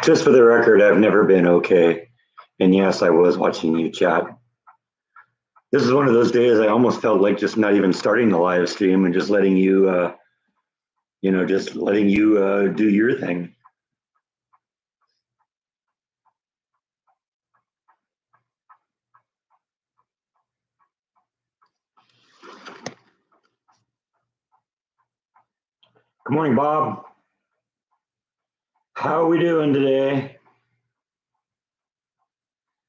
Just for the record, I've never been okay. And yes, I was watching you chat. This is one of those days I almost felt like just not even starting the live stream and just letting you, just letting you do your thing. Good morning, Bob. How are we doing today?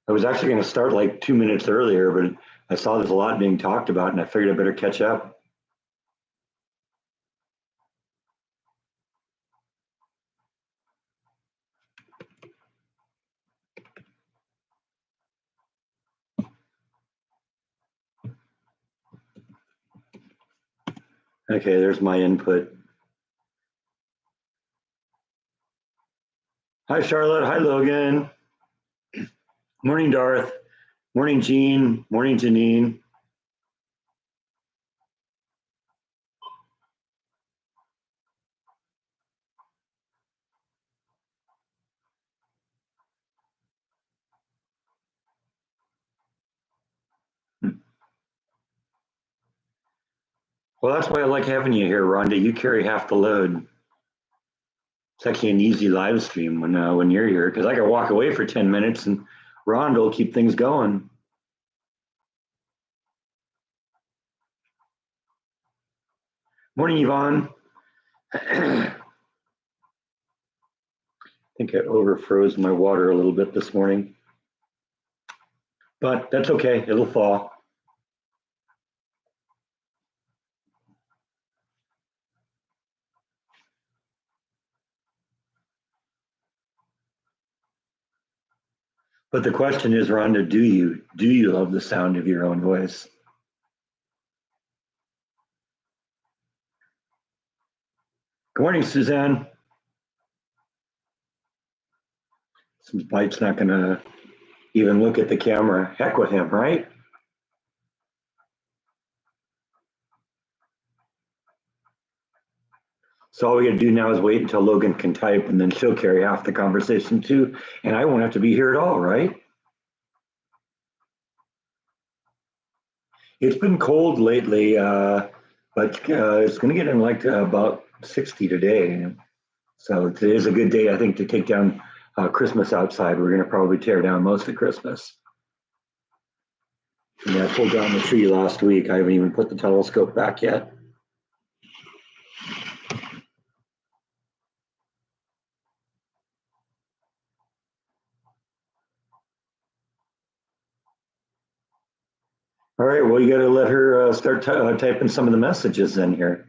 I was actually going to start like 2 minutes earlier, but I saw there's a lot being talked about and I figured I better catch up. Okay, there's my input. Hi, Charlotte. Hi, Logan. Morning, Darth. Morning, Jean. Morning, Janine. Well, that's why I like having you here, Rhonda. You carry half the load. It's actually an easy live stream when you're here because I can walk away for 10 minutes and Rhonda will keep things going. Morning, Yvonne. I think I overfroze my water a little bit this morning, but that's okay. It'll fall. But the question is, Rhonda, do you love the sound of your own voice? Good morning, Suzanne. Since Mike's not gonna even look at the camera, heck with him, right? So all we gotta do now is wait until Logan can type and then she'll carry half the conversation too. And I won't have to be here at all, right? It's been cold lately, but it's going to get in like about 60 today. So today is a good day, I think, to take down Christmas outside. We're going to probably tear down most of Christmas. Yeah, I pulled down the tree last week. I haven't even put the telescope back yet. All right, well, you got to let her start typing some of the messages in here.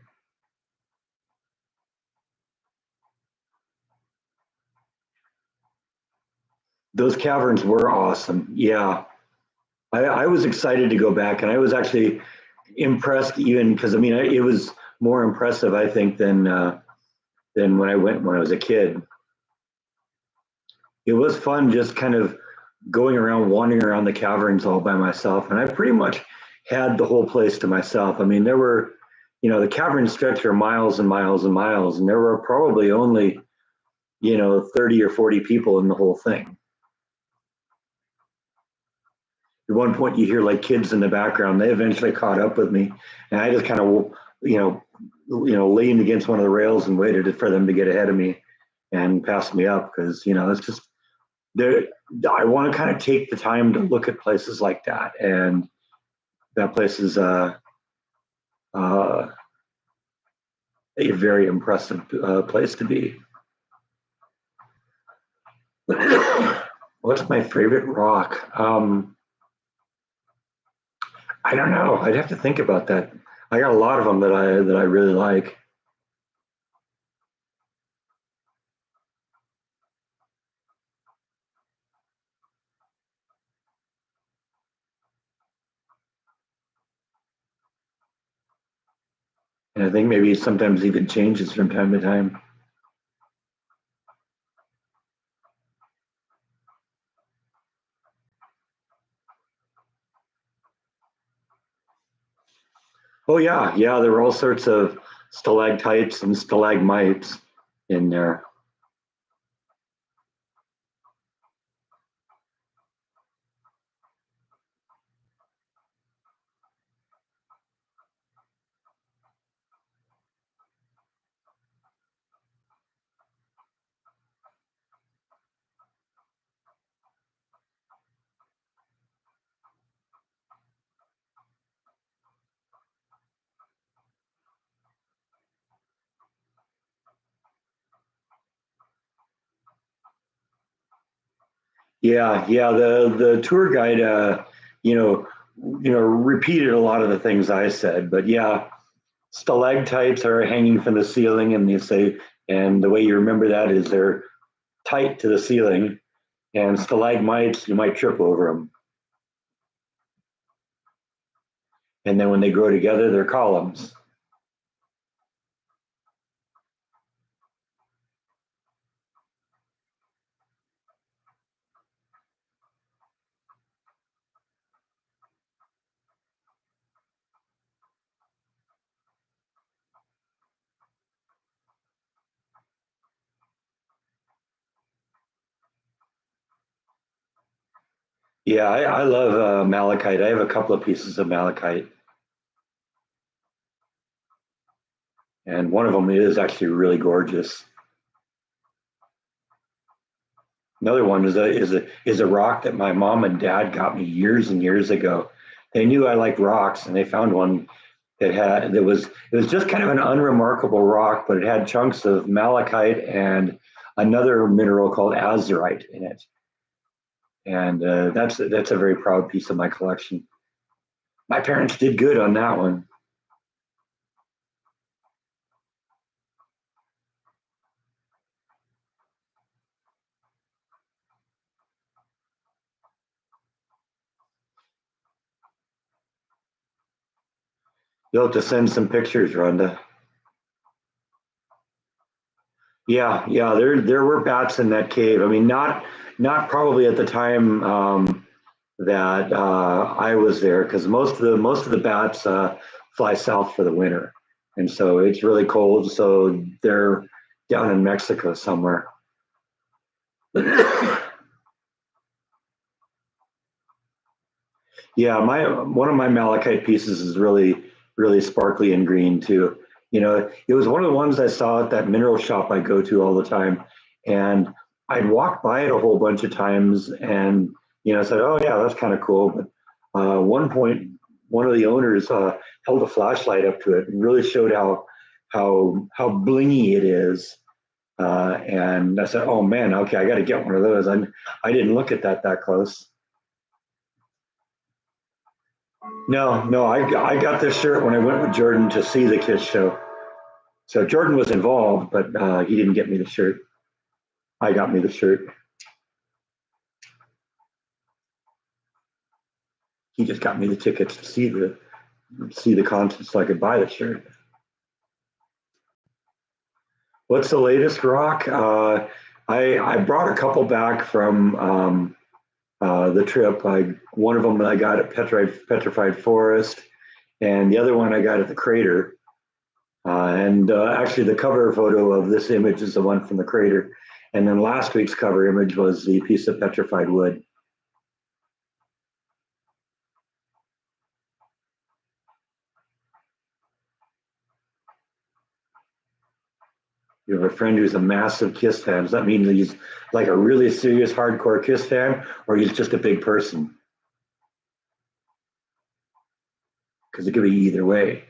Those caverns were awesome. Yeah, I was excited to go back, and I was actually impressed even because, I mean, it was more impressive, I think, than when I went when I was a kid. It was fun just kind of going around, wandering around the caverns all by myself. And I pretty much had the whole place to myself. I mean, there were, the caverns stretched for miles and miles and miles, and there were probably only, 30 or 40 people in the whole thing. At one point, you hear like kids in the background. They eventually caught up with me, and I just kind of, leaned against one of the rails and waited for them to get ahead of me and pass me up because, it's just there. I want to kind of take the time to look at places like that, and that place is a very impressive place to be. What's my favorite rock? I don't know. I'd have to think about that. I got a lot of them that I really like. And I think maybe it sometimes even changes from time to time. Oh yeah, there were all sorts of stalactites and stalagmites in there. Yeah. The tour guide, you know, repeated a lot of the things I said, but yeah, stalactites are hanging from the ceiling, and you say, and the way you remember that is they're tight to the ceiling, and stalagmites, you might trip over them. And then when they grow together, they're columns. Yeah, I love malachite. I have a couple of pieces of malachite, and one of them is actually really gorgeous. Another one is a rock that my mom and dad got me years and years ago. They knew I liked rocks, and they found one that was just kind of an unremarkable rock, but it had chunks of malachite and another mineral called azurite in it, and that's a very proud piece of my collection. My parents did good on that one. You'll have to send some pictures, Rhonda. Yeah. There were bats in that cave. I mean, not probably at the time that I was there, because most of the bats fly south for the winter, and so it's really cold. So they're down in Mexico somewhere. Yeah, my one of my malachite pieces is really sparkly and green too. It was one of the ones I saw at that mineral shop I go to all the time, and I'd walked by it a whole bunch of times, and I said, "Oh yeah, that's kind of cool." But one point, one of the owners held a flashlight up to it and really showed how blingy it is. And I said, "Oh man, okay, I got to get one of those." I didn't look at that close. No, I got this shirt when I went with Jordan to see the Kiss show. So Jordan was involved, but he didn't get me the shirt. I got me the shirt. He just got me the tickets to see the concert so I could buy the shirt. What's the latest rock? I brought a couple back from the trip. One of them I got at Petrified Forest, and the other one I got at the Crater. And actually, the cover photo of this image is the one from the crater. And then last week's cover image was the piece of petrified wood. You have a friend who's a massive Kiss fan. Does that mean he's like a really serious, hardcore Kiss fan, or he's just a big person? Because it could be either way.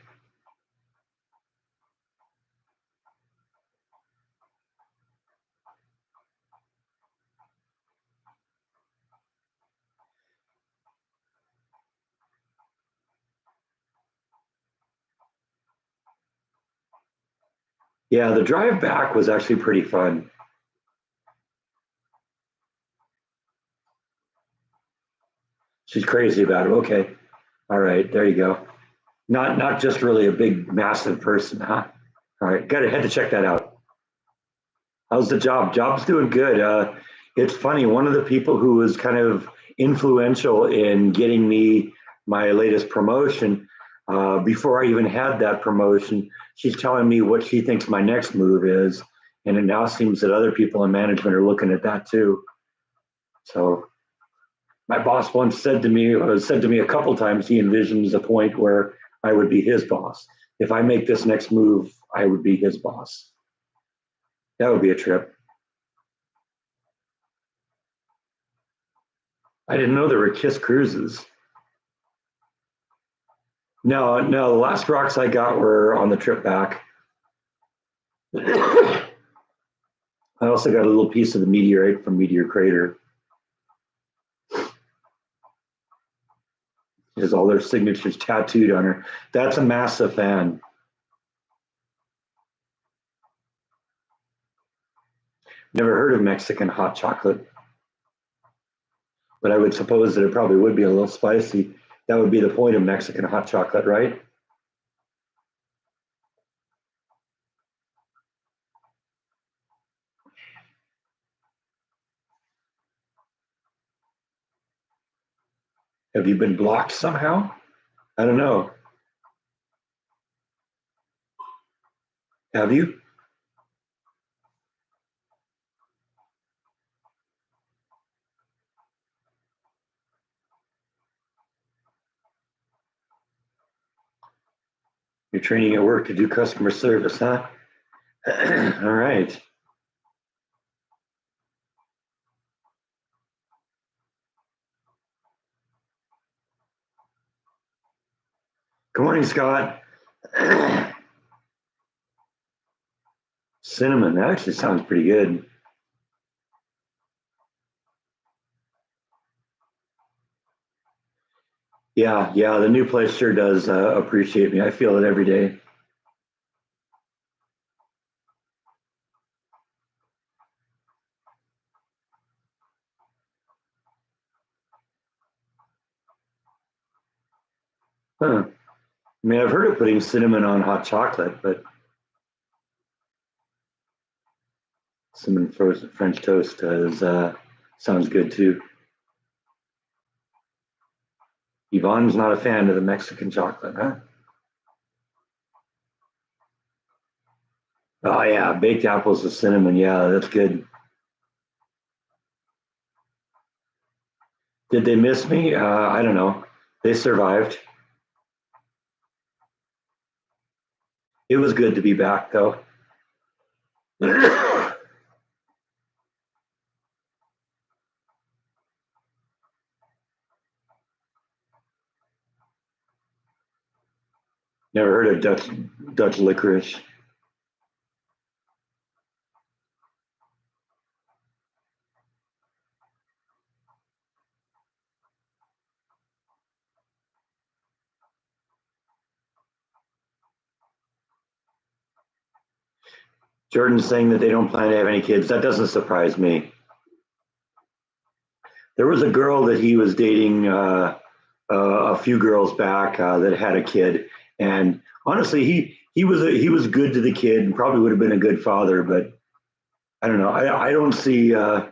Yeah, the drive back was actually pretty fun. She's crazy about it. Okay, all right, there you go. Not just really a big, massive person, huh? All right, got to head to check that out. How's the job? Job's doing good. It's funny. One of the people who was kind of influential in getting me my latest promotion, before I even had that promotion, she's telling me what she thinks my next move is, and it now seems that other people in management are looking at that too. So my boss once said to me a couple times he envisions a point where I would be his boss. If I make this next move, I would be his boss. That would be a trip. I didn't know there were Kiss cruises. No. The last rocks I got were on the trip back. I also got a little piece of the meteorite from Meteor Crater. has all their signatures tattooed on her. That's a massive fan. Never heard of Mexican hot chocolate, but I would suppose that it probably would be a little spicy. That would be the point of Mexican hot chocolate, right? Have you been blocked somehow? I don't know. Have you? You're training at work to do customer service, huh? All right. Good morning, Scott. Cinnamon, that actually sounds pretty good. Yeah, yeah, the new place sure does appreciate me. I feel it every day. Huh. I mean, I've heard of putting cinnamon on hot chocolate, but cinnamon frozen French toast sounds good too. Yvonne's not a fan of the Mexican chocolate, huh? Oh yeah, baked apples with cinnamon. Yeah, that's good. Did they miss me? I don't know. They survived. It was good to be back, though. Never heard of Dutch licorice. Jordan's saying that they don't plan to have any kids. That doesn't surprise me. There was a girl that he was dating a few girls back that had a kid, and honestly, he was good to the kid and probably would have been a good father. But I don't know. I don't see. I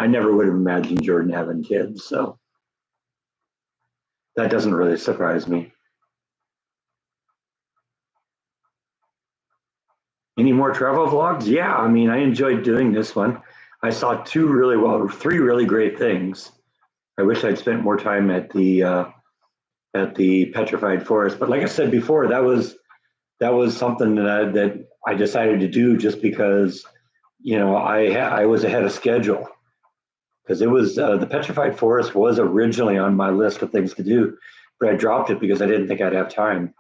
never would have imagined Jordan having kids, so that doesn't really surprise me. Any more travel vlogs? Yeah, I mean, I enjoyed doing this one. I saw three really great things. I wish I'd spent more time at the petrified forest, but like I said before, that was something that I decided to do just because I was ahead of schedule because it was the petrified forest was originally on my list of things to do, but I dropped it because I didn't think I'd have time.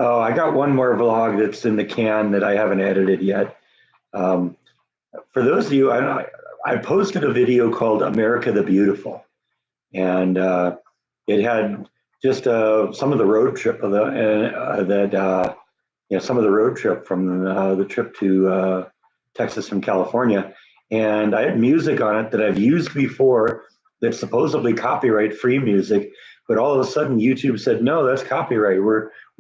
Oh, I got one more vlog that's in the can that I haven't edited yet. Um, for those of you, I posted a video called America the Beautiful, and it had just some of the road trip of some of the road trip from the trip to Texas from California, and I had music on it that I've used before that's supposedly copyright free music, but all of a sudden YouTube said no, that's copyright.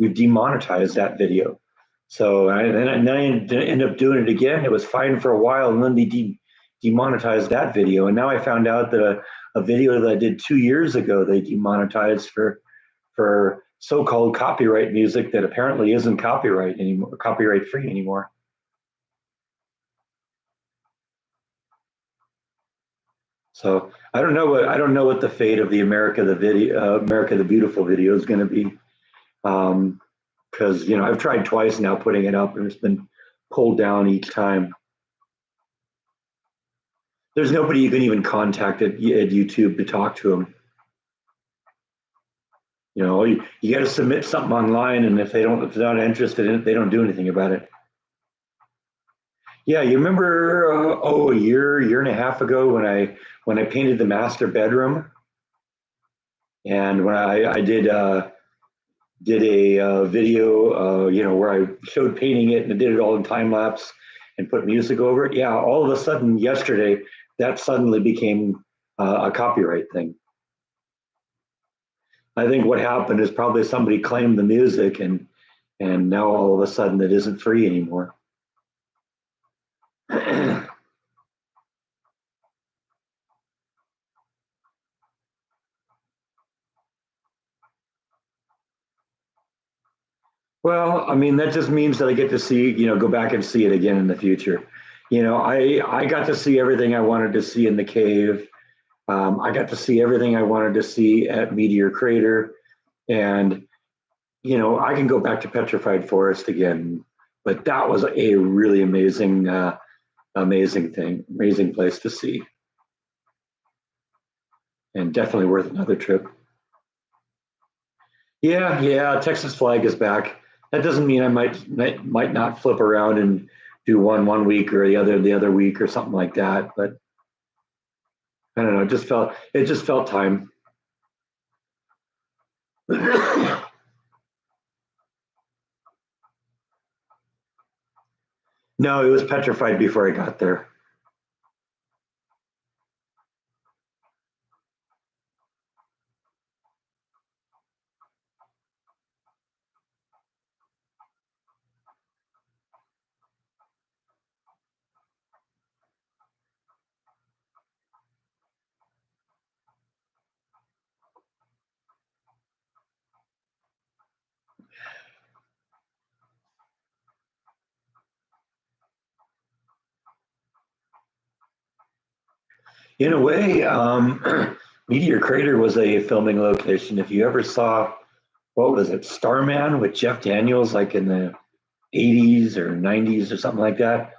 We've demonetized that video. So and then I ended up doing it again. It was fine for a while, and then they demonetized that video. And now I found out that a video that I did 2 years ago they demonetized for so-called copyright music that apparently isn't copyright anymore, copyright free anymore. So I don't know what the fate of the America the Beautiful video is going to be, because I've tried twice now putting it up and it's been pulled down each time. There's nobody you can even contact at YouTube to talk to them. You know, you got to submit something online, and if they're not interested in it, they don't do anything about it. Yeah, you remember a year and a half ago when I painted the master bedroom, and when I did a video, where I showed painting it and I did it all in time lapse and put music over it. Yeah, all of a sudden yesterday, that suddenly became a copyright thing. I think what happened is probably somebody claimed the music, and now all of a sudden it isn't free anymore. Well, I mean, that just means that I get to see, go back and see it again in the future. I got to see everything I wanted to see in the cave. I got to see everything I wanted to see at Meteor Crater. And, I can go back to Petrified Forest again, but that was a really amazing thing, amazing place to see, and definitely worth another trip. Yeah, yeah, Texas flag is back. That doesn't mean I might not flip around and do one week or the other week or something like that. But I don't know. It just felt time. No, it was petrified before I got there. In a way, Meteor Crater was a filming location. If you ever saw, what was it, Starman with Jeff Daniels, like in the 80s or 90s or something like that.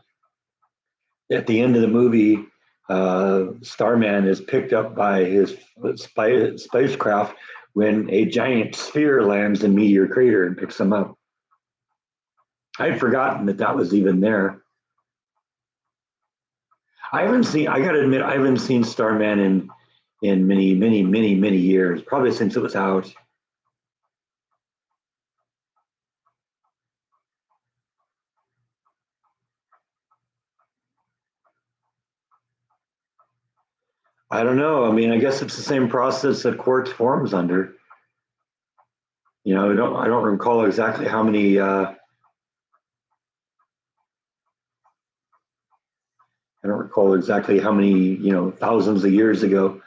At the end of the movie, Starman is picked up by his spacecraft when a giant sphere lands in Meteor Crater and picks him up. I'd forgotten that was even there. I got to admit, I haven't seen Starman in many years, probably since it was out. I don't know. I mean, I guess it's the same process that quartz forms under. I don't recall exactly how many. I don't recall exactly how many, thousands of years ago,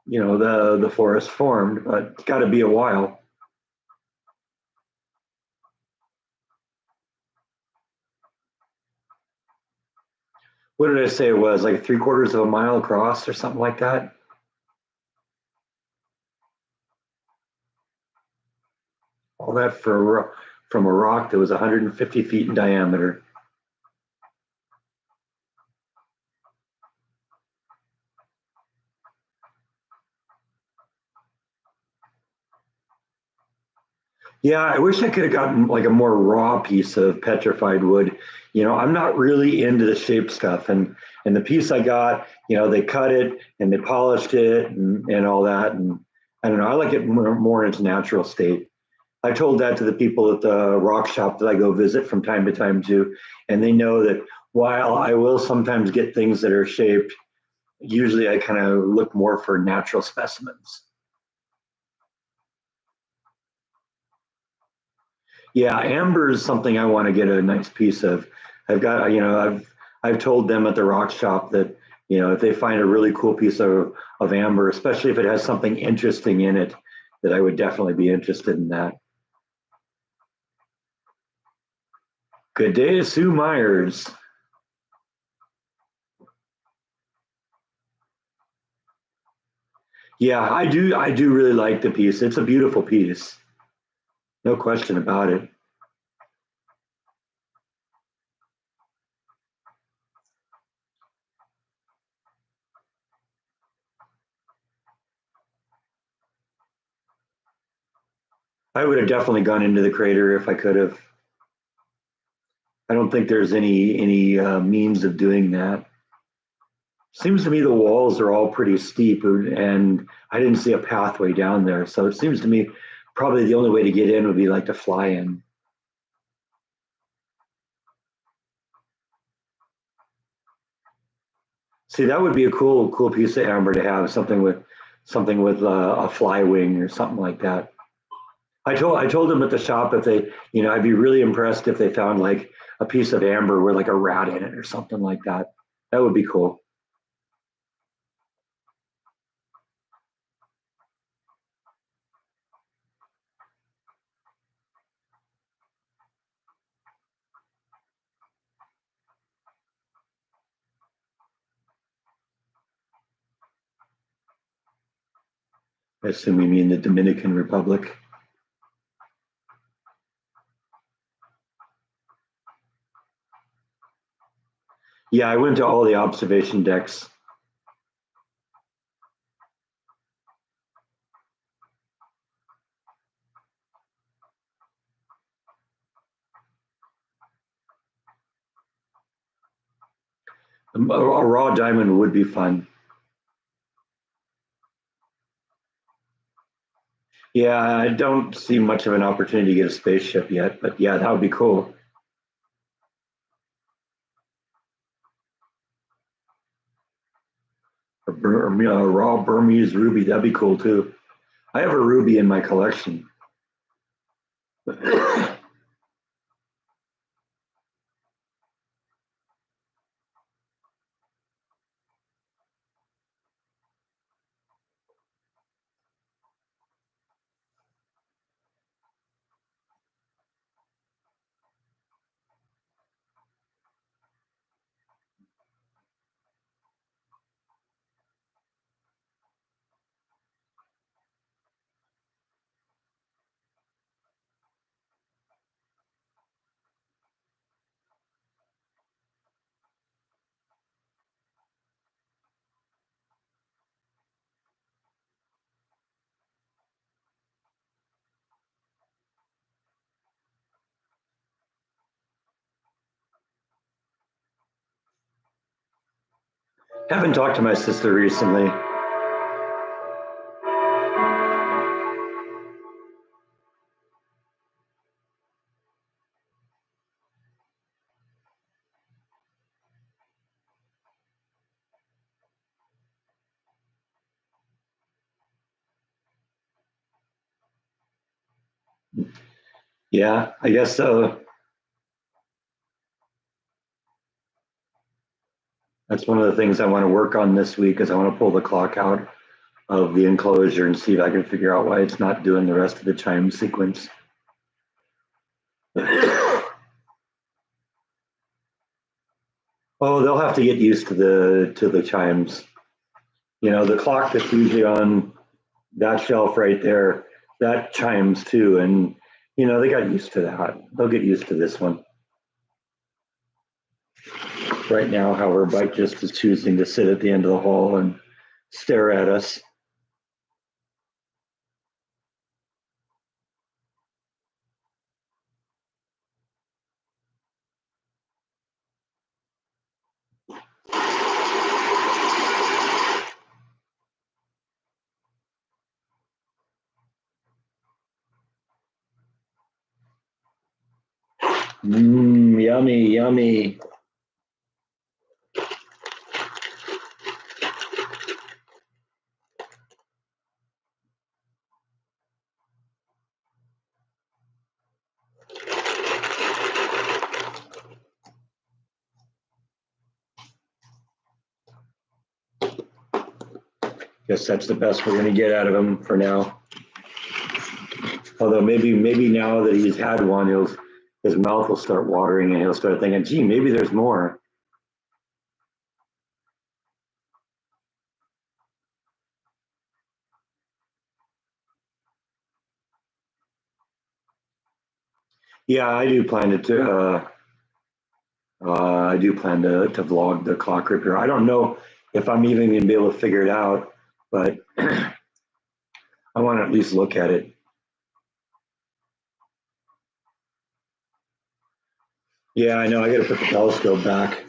the forest formed, but it's got to be a while. What did I say it was? Like 3/4 of a mile across or something like that? All that from a rock that was 150 feet in diameter. Yeah, I wish I could have gotten like a more raw piece of petrified wood. I'm not really into the shape stuff, and the piece I got, they cut it and they polished it and all that, and I don't know. I like it more in its natural state. I told that to the people at the rock shop that I go visit from time to time too, and they know that while I will sometimes get things that are shaped, usually I kind of look more for natural specimens. Yeah, amber is something I want to get a nice piece of. I've told them at the rock shop that if they find a really cool piece of amber, especially if it has something interesting in it, that I would definitely be interested in that. Good day to Sue Myers. Yeah, I do really like the piece. It's a beautiful piece. No question about it. I would have definitely gone into the crater if I could have. I don't think there's any means of doing that. Seems to me the walls are all pretty steep, and I didn't see a pathway down there. So it seems to me probably the only way to get in would be like to fly in. See, that would be a cool piece of amber to have something with a fly wing or something like that. I told them at the shop if they, I'd be really impressed if they found like a piece of amber with like a rat in it or something like that. That would be cool. I assume you mean the Dominican Republic. Yeah, I went to all the observation decks. A raw diamond would be fun. Yeah, I don't see much of an opportunity to get a spaceship yet, but yeah, that would be cool. A raw Burmese ruby, that'd be cool too. I have a ruby in my collection. Haven't talked to my sister recently. Yeah, I guess so. That's one of the things I want to work on this week is I want to pull the clock out of the enclosure and see if I can figure out why it's not doing the rest of the chime sequence. Oh, they'll have to get used to the chimes. The clock that's usually on that shelf right there, that chimes too, and they got used to that. They'll get used to this one. Right now, however, Bike just is choosing to sit at the end of the hall and stare at us. Yummy, yummy. Guess that's the best we're going to get out of him for now. Although maybe now that he's had one, his mouth will start watering and he'll start thinking, gee, maybe there's more. Yeah, I do plan to vlog the clock repair. I don't know if I'm even going to be able to figure it out, but I want to at least look at it. Yeah, I know. I got to put the telescope back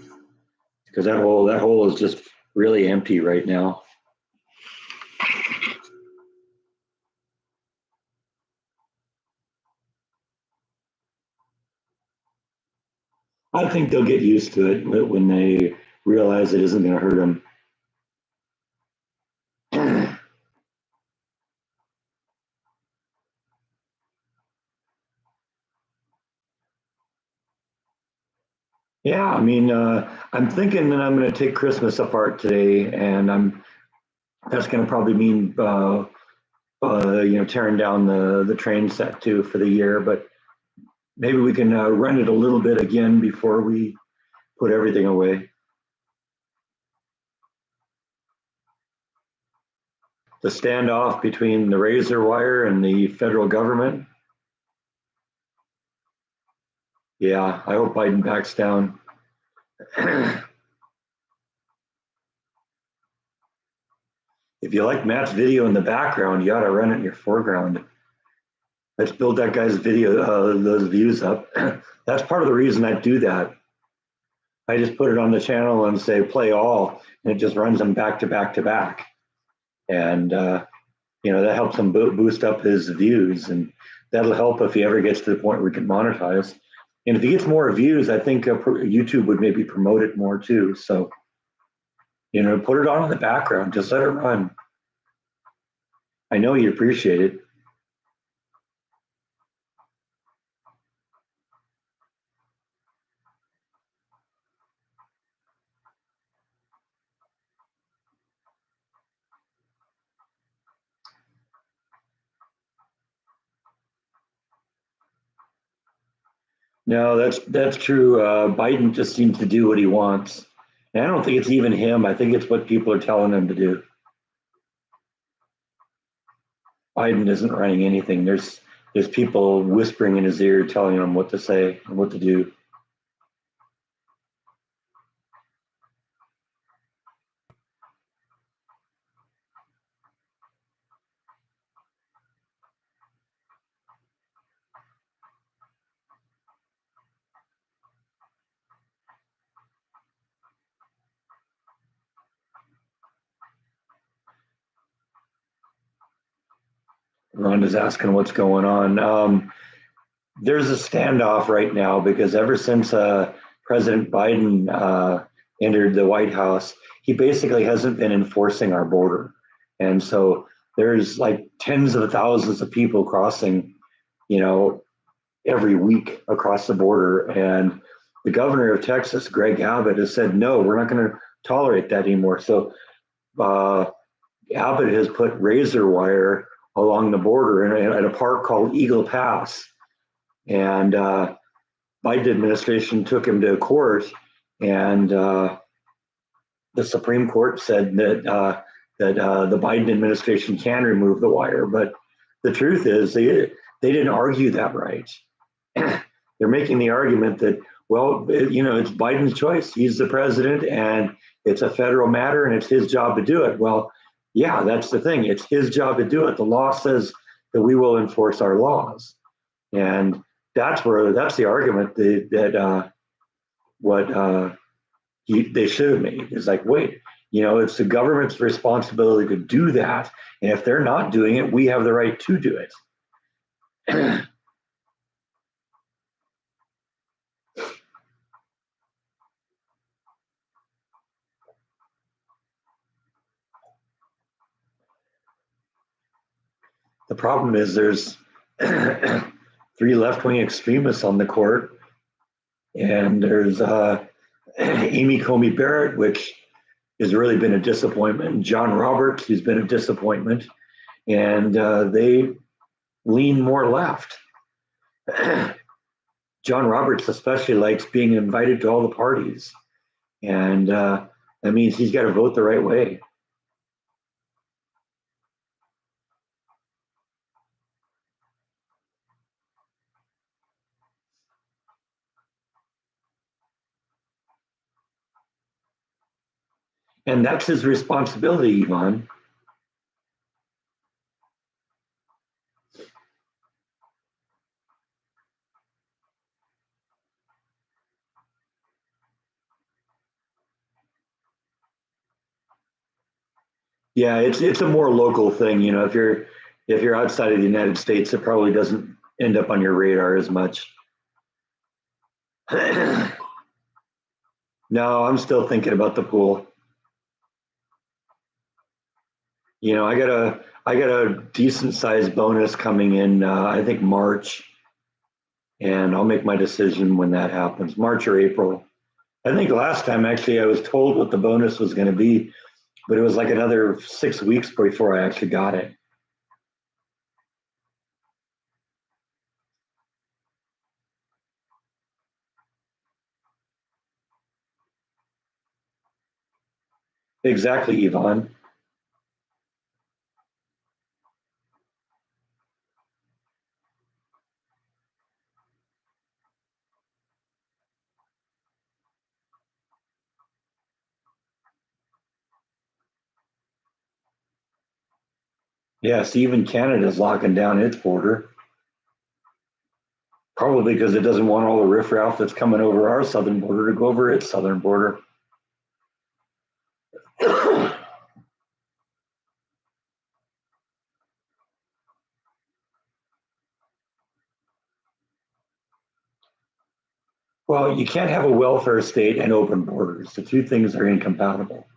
because that hole is just really empty right now. I think they'll get used to it when they realize it isn't going to hurt them. Yeah, I mean, I'm thinking that I'm going to take Christmas apart today, and that's going to probably mean tearing down the train set too for the year. But maybe we can run it a little bit again before we put everything away. The standoff between the razor wire and the federal government. Yeah, I hope Biden backs down. If you like Matt's video in the background, you ought to run it in your foreground. Let's build that guy's video, those views up. That's part of the reason I do that. I just put it on the channel and say play all, and it just runs them back to back to back. And, that helps him boost up his views. And that'll help if he ever gets to the point where we can monetize. And if he gets more views, I think YouTube would maybe promote it more too. So, put it on in the background, just let it run. I know you appreciate it. No, that's true. Biden just seems to do what he wants. And I don't think it's even him. I think it's what people are telling him to do. Biden isn't running anything. There's people whispering in his ear, telling him what to say and what to do. Rhonda's asking what's going on. There's a standoff right now because ever since President Biden entered the White House, he basically hasn't been enforcing our border. And so there's like tens of thousands of people crossing, you know, every week across the border. And the governor of Texas, Greg Abbott, has said, no, we're not going to tolerate that anymore. So uh, Abbott has put razor wire along the border at a park called Eagle Pass. And Biden administration took him to court, and the Supreme Court said that the Biden administration can remove the wire. But the truth is, they didn't argue that right. They're making the argument that, well, it's Biden's choice. He's the president, and it's a federal matter, and it's his job to do it. Well, yeah, that's the thing. It's his job to do it. The law says that we will enforce our laws, and that's the argument that what they should have made is like, wait, it's the government's responsibility to do that, and if they're not doing it, we have the right to do it. The problem is there's three left-wing extremists on the court, and there's Amy Coney Barrett, which has really been a disappointment. John Roberts, who's been a disappointment, and they lean more left. John Roberts especially likes being invited to all the parties, and that means he's got to vote the right way. And that's his responsibility, Yvonne. Yeah, it's a more local thing. You know, if you're outside of the United States, it probably doesn't end up on your radar as much. No, I'm still thinking about the pool. You know, I got a decent sized bonus coming in. I think March, and I'll make my decision when that happens, March or April. I think last time actually I was told what the bonus was going to be, but it was like another 6 weeks before I actually got it. Exactly, Yvonne. Yes, even Canada's locking down its border, probably because it doesn't want all the riffraff that's coming over our southern border to go over its southern border. Well, you can't have a welfare state and open borders. The two things are incompatible.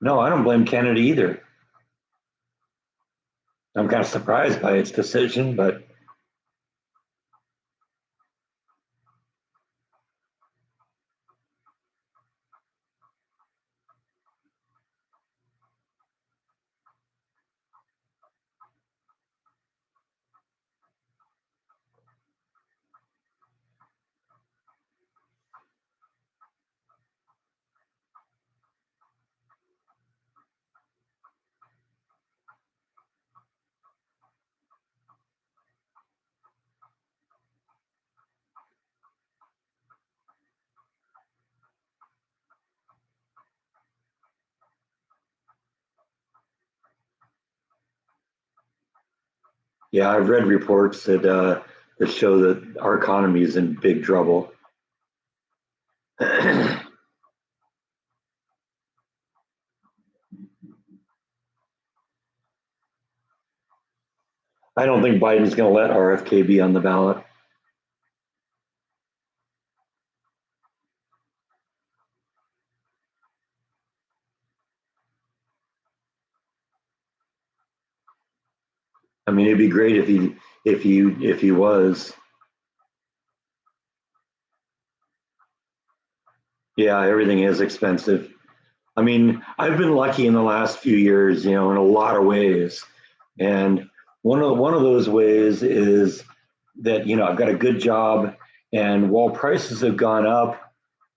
No, I don't blame Canada either. I'm kind of surprised by its decision, but yeah, I've read reports that show that our economy is in big trouble. I don't think Biden's going to let RFK be on the ballot. I mean, it'd be great if he was. Yeah, everything is expensive. I mean, I've been lucky in the last few years, you know, in a lot of ways. And one of those ways is that, you know, I've got a good job, and while prices have gone up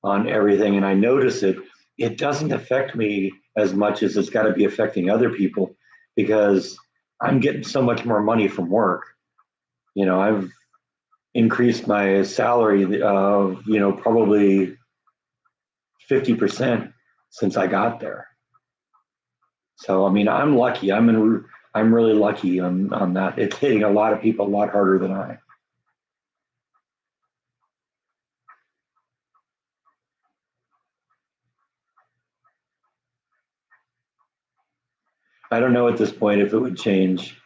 on everything and I notice it, it doesn't affect me as much as it's got to be affecting other people because I'm getting so much more money from work. You know, I've increased my salary of, you know, probably 50% since I got there. So I mean, I'm lucky. I'm really lucky on that. It's hitting a lot of people a lot harder than I. I don't know at this point if it would change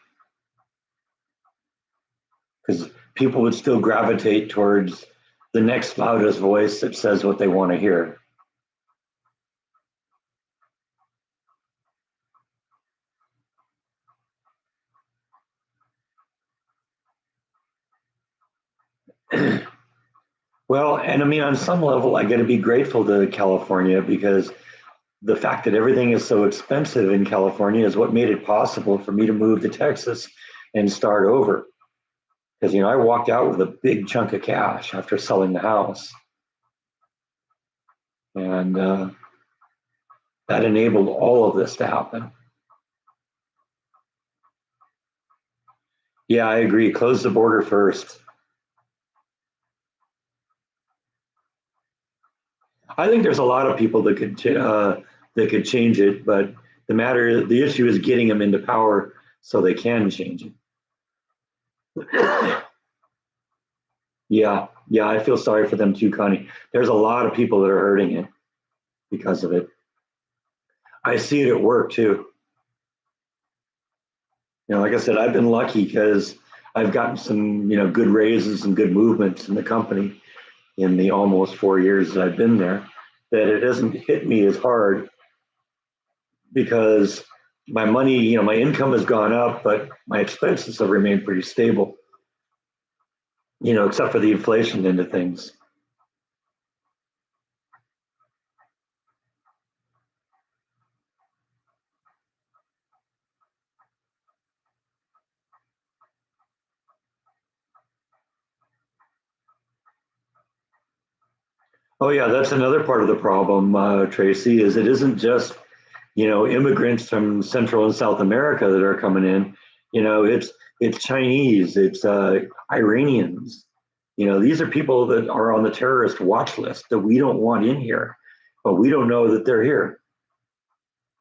because people would still gravitate towards the next loudest voice that says what they want to hear. Well, and I mean, on some level, I got to be grateful to California because the fact that everything is so expensive in California is what made it possible for me to move to Texas and start over. Because, you know, I walked out with a big chunk of cash after selling the house. And that enabled all of this to happen. Yeah, I agree. Close the border first. I think there's a lot of people that could change it, but the issue is getting them into power so they can change it. Yeah, yeah, I feel sorry for them too, Connie. There's a lot of people that are hurting it because of it. I see it at work too. Like I said, I've been lucky because I've gotten some, good raises and good movements in the company in the almost 4 years that I've been there, that it doesn't hit me as hard because my money, my income has gone up, but my expenses have remained pretty stable, except for the inflation into things. Oh yeah, that's another part of the problem, Tracy, is it isn't just, immigrants from Central and South America that are coming in. It's Chinese, it's Iranians. These are people that are on the terrorist watch list that we don't want in here, but we don't know that they're here.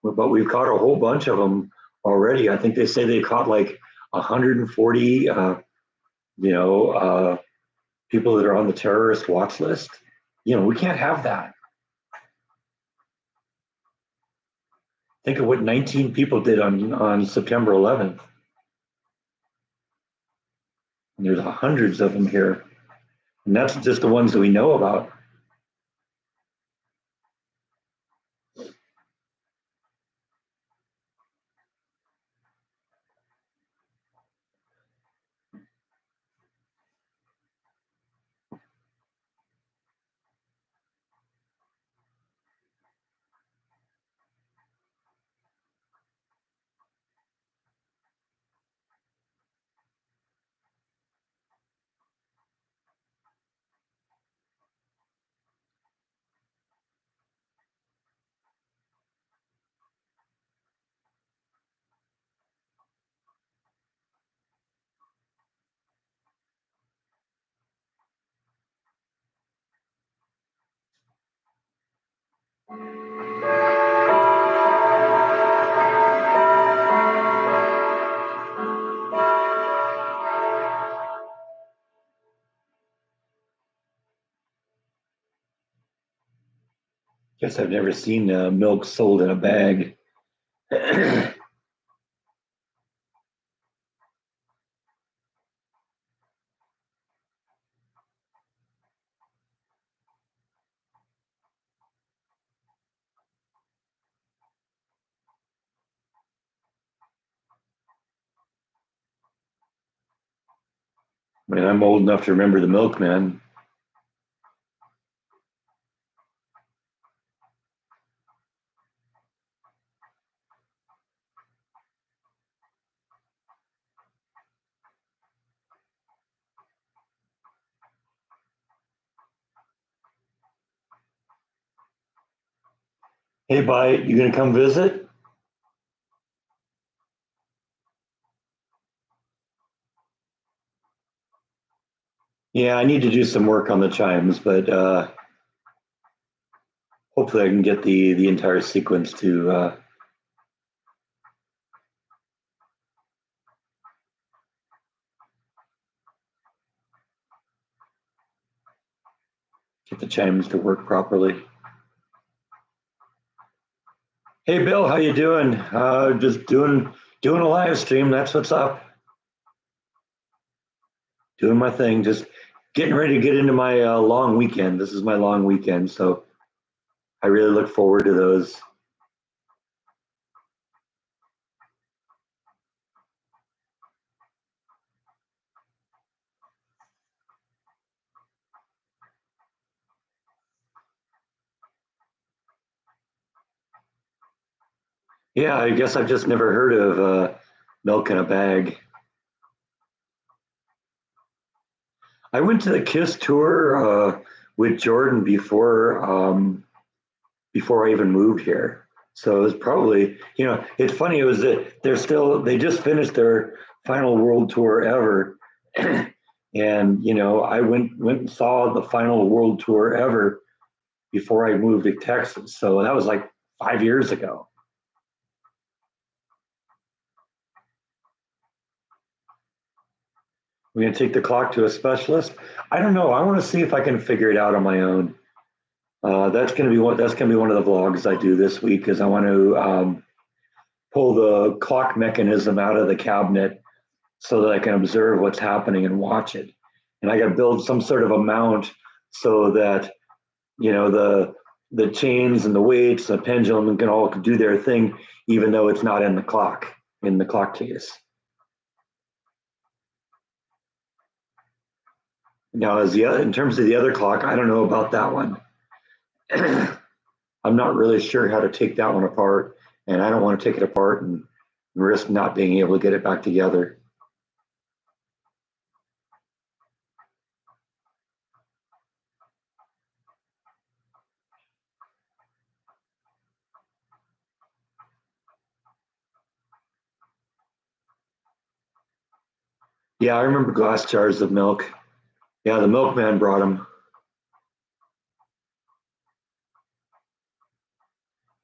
But we've caught a whole bunch of them already. I think they say they caught like 140, people that are on the terrorist watch list. We can't have that. Think of what 19 people did on September 11th. And there's hundreds of them here. And that's just the ones that we know about. Guess I've never seen milk sold in a bag. I mean, I'm old enough to remember the milkman. Hey, Bite, you gonna come visit? Yeah, I need to do some work on the chimes, but hopefully I can get the entire sequence to get the chimes to work properly. Hey, Bill, how you doing? Just doing a live stream. That's what's up. Doing my thing. Just getting ready to get into my long weekend. This is my long weekend, so I really look forward to those. Yeah, I guess I've just never heard of milk in a bag. I went to the Kiss tour with Jordan before I even moved here. So it was probably, it's funny. It was that they just finished their final world tour ever, and I went and saw the final world tour ever before I moved to Texas. So that was like 5 years ago. We're gonna take the clock to a specialist. I don't know. I want to see if I can figure it out on my own. That's gonna be one. That's gonna be one of the vlogs I do this week. Is I want to pull the clock mechanism out of the cabinet so that I can observe what's happening and watch it. And I got to build some sort of a mount so that the chains and the weights, the pendulum can all do their thing, even though it's not in the clock case. Now, in terms of the other clock, I don't know about that one. I'm not really sure how to take that one apart, and I don't want to take it apart and risk not being able to get it back together. Yeah, I remember glass jars of milk. Yeah, the milkman brought them.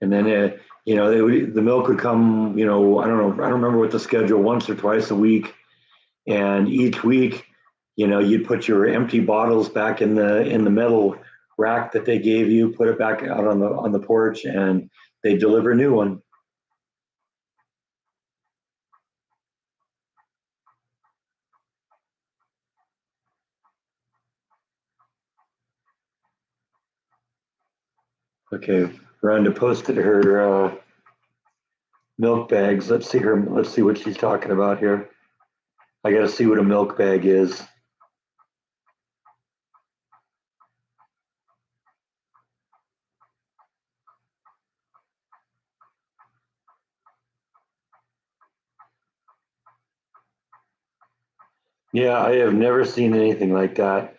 And then, the milk would come, I don't remember what the schedule, once or twice a week. And each week, you'd put your empty bottles back in the metal rack that they gave you, put it back out on the porch, and they deliver a new one. Okay, Rhonda posted her milk bags. Let's see her. Let's see what she's talking about here. I got to see what a milk bag is. Yeah, I have never seen anything like that.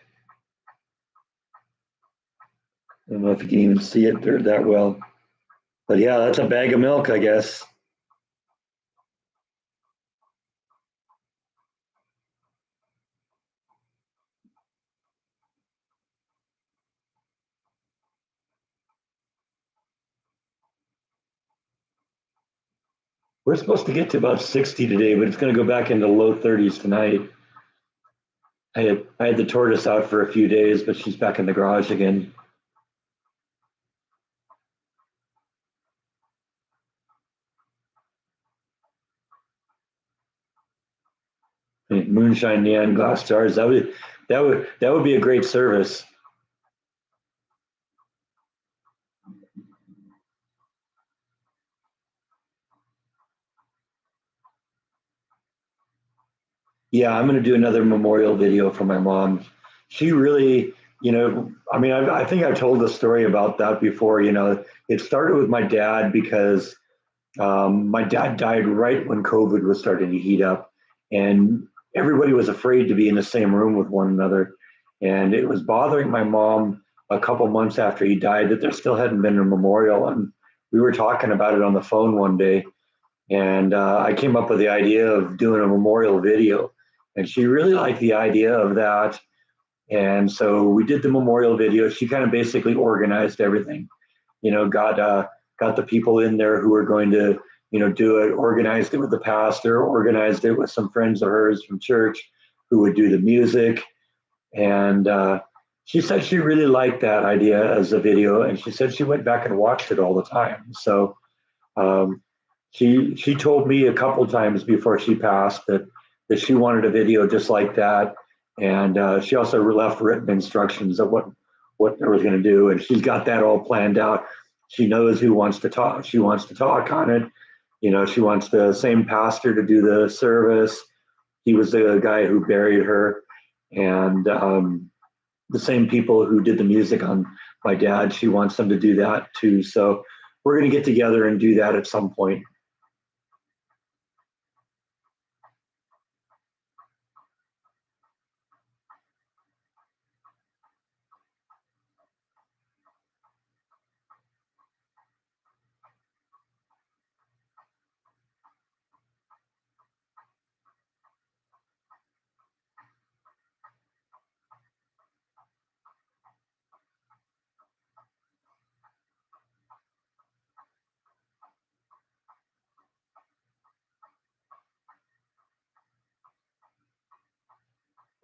I don't know if you can even see it there that well. But yeah, that's a bag of milk, I guess. We're supposed to get to about 60 today, but it's going to go back into low 30s tonight. I had the tortoise out for a few days, but she's back in the garage again. Moonshine neon glass jars. That would be a great service. Yeah, I'm going to do another memorial video for my mom. She really, I mean, I think I told the story about that before. It started with my dad because my dad died right when COVID was starting to heat up, and everybody was afraid to be in the same room with one another. And it was bothering my mom a couple months after he died that there still hadn't been a memorial. And we were talking about it on the phone one day, and I came up with the idea of doing a memorial video. And she really liked the idea of that. And so we did the memorial video. She kind of basically organized everything, got the people in there who were going to, do it, organized it with the pastor, organized it with some friends of hers from church who would do the music. And she said she really liked that idea as a video. And she said she went back and watched it all the time. So um, she told me a couple times before she passed that she wanted a video just like that, and she also left written instructions of what they was going to do, and she's got that all planned out. She knows who wants to talk. She wants to talk on it. She wants the same pastor to do the service. He was the guy who buried her, and the same people who did the music on my dad. She wants them to do that too. So we're going to get together and do that at some point.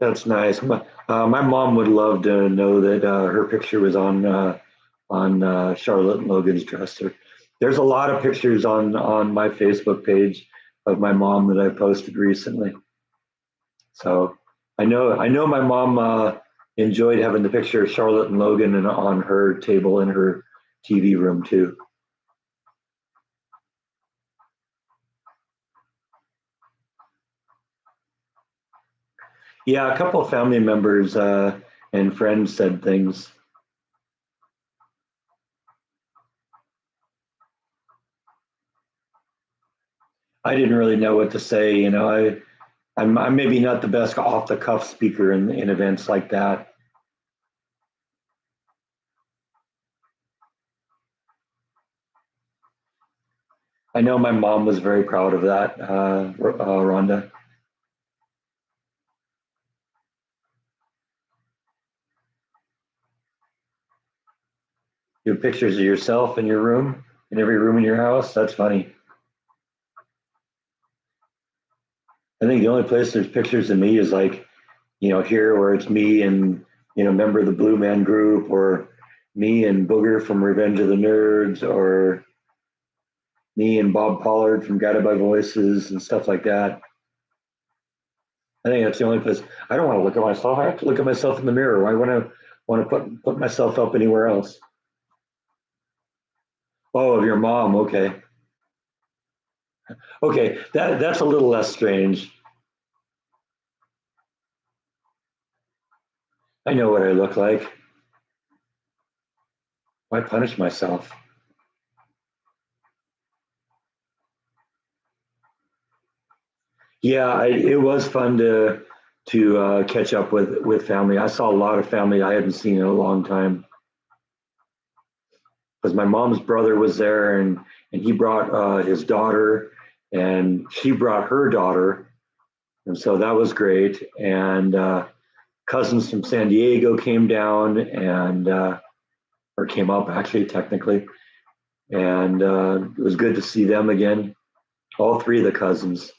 That's nice. My mom would love to know that her picture was on Charlotte and Logan's dresser. There's a lot of pictures on my Facebook page of my mom that I posted recently. So I know my mom enjoyed having the picture of Charlotte and Logan and on her table in her TV room too. Yeah, a couple of family members and friends said things. I didn't really know what to say. I'm maybe not the best off the cuff speaker in events like that. I know my mom was very proud of that, Rhonda. You have pictures of yourself in your room, in every room in your house. That's funny. I think the only place there's pictures of me is like, here where it's me and, member of the Blue Man Group, or me and Booger from Revenge of the Nerds, or me and Bob Pollard from Guided by Voices and stuff like that. I think that's the only place. I don't want to look at myself. I have to look at myself in the mirror. Why would I want to put myself up anywhere else? Oh, of your mom. Okay. Okay. That's a little less strange. I know what I look like. Why punish myself? Yeah, it was fun to catch up with family. I saw a lot of family I hadn't seen in a long time because my mom's brother was there, and he brought his daughter, and she brought her daughter, and so that was great. And cousins from San Diego came down and or came up actually technically, and it was good to see them again. All three of the cousins.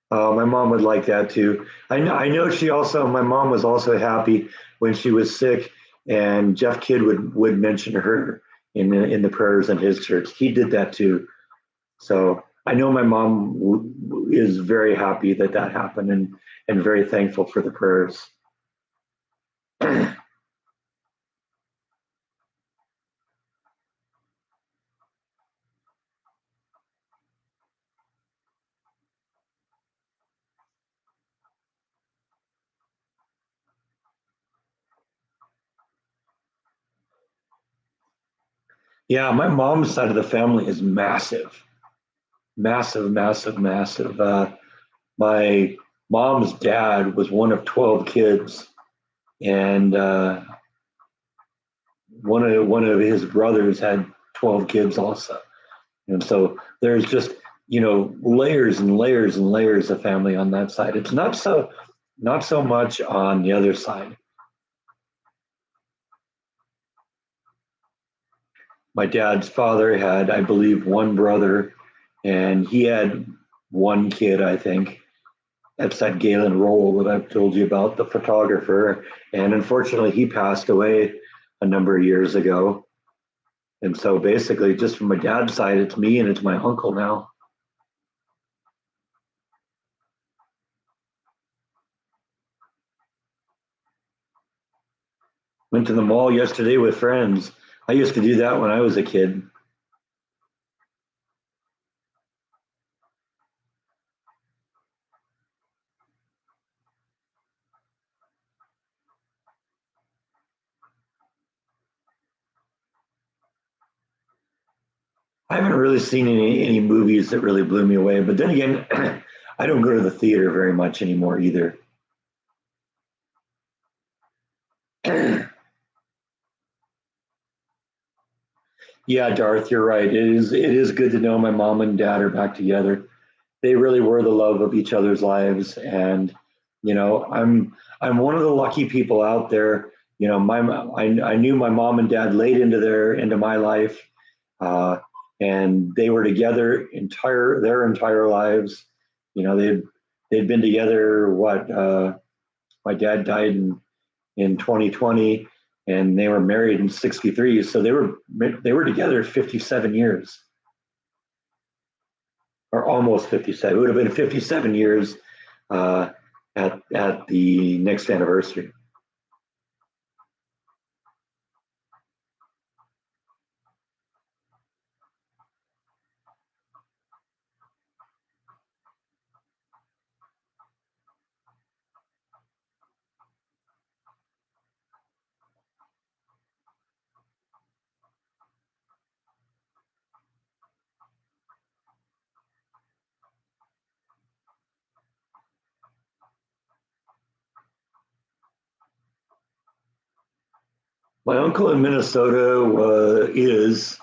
My mom would like that too. I know she also, my mom was also happy when she was sick, and Jeff Kidd would mention her in the prayers in his church. He did that too. So I know my mom is very happy that that happened, and very thankful for the prayers. Yeah, my mom's side of the family is massive, massive, massive, massive. My mom's dad was one of 12 kids, and one of his brothers had 12 kids also. And so there's just, layers and layers and layers of family on that side. It's not so much on the other side. My dad's father had, I believe, one brother, and he had one kid, I think. That's that Galen Roll that I've told you about, the photographer. And unfortunately, he passed away a number of years ago. And so basically, just from my dad's side, it's me and it's my uncle now. Went to the mall yesterday with friends. I used to do that when I was a kid. I haven't really seen any movies that really blew me away. But then again, I don't go to the theater very much anymore either. Yeah, Darth, you're right. It is good to know my mom and dad are back together. They really were the love of each other's lives, and I'm I'm one of the lucky people out there. You know, I knew my mom and dad late into my life, uh, and they were together their entire lives. You know, they'd been together. My dad died in 2020, and they were married in 63. So they were together 57 years, or almost 57. It would have been 57 years uh, at the next anniversary. My uncle in Minnesota is,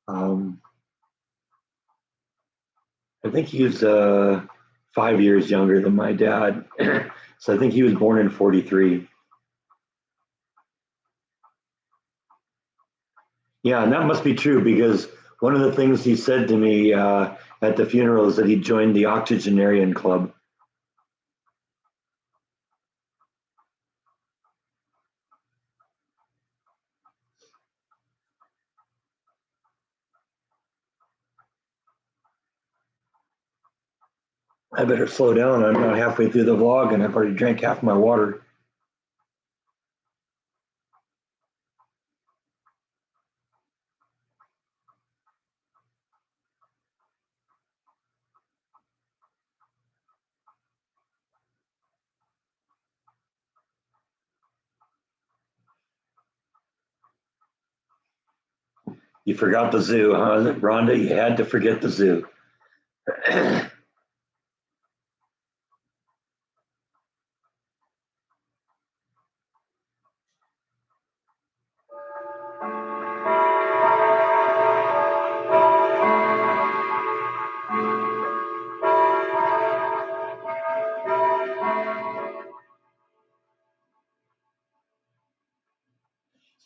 um, I think he's 5 years younger than my dad. So I think he was born in 43. Yeah, and that must be true because one of the things he said to me at the funeral is that he joined the octogenarian club. I better slow down. I'm not halfway through the vlog and I've already drank half my water. You forgot the zoo, huh, Rhonda? You had to forget the zoo.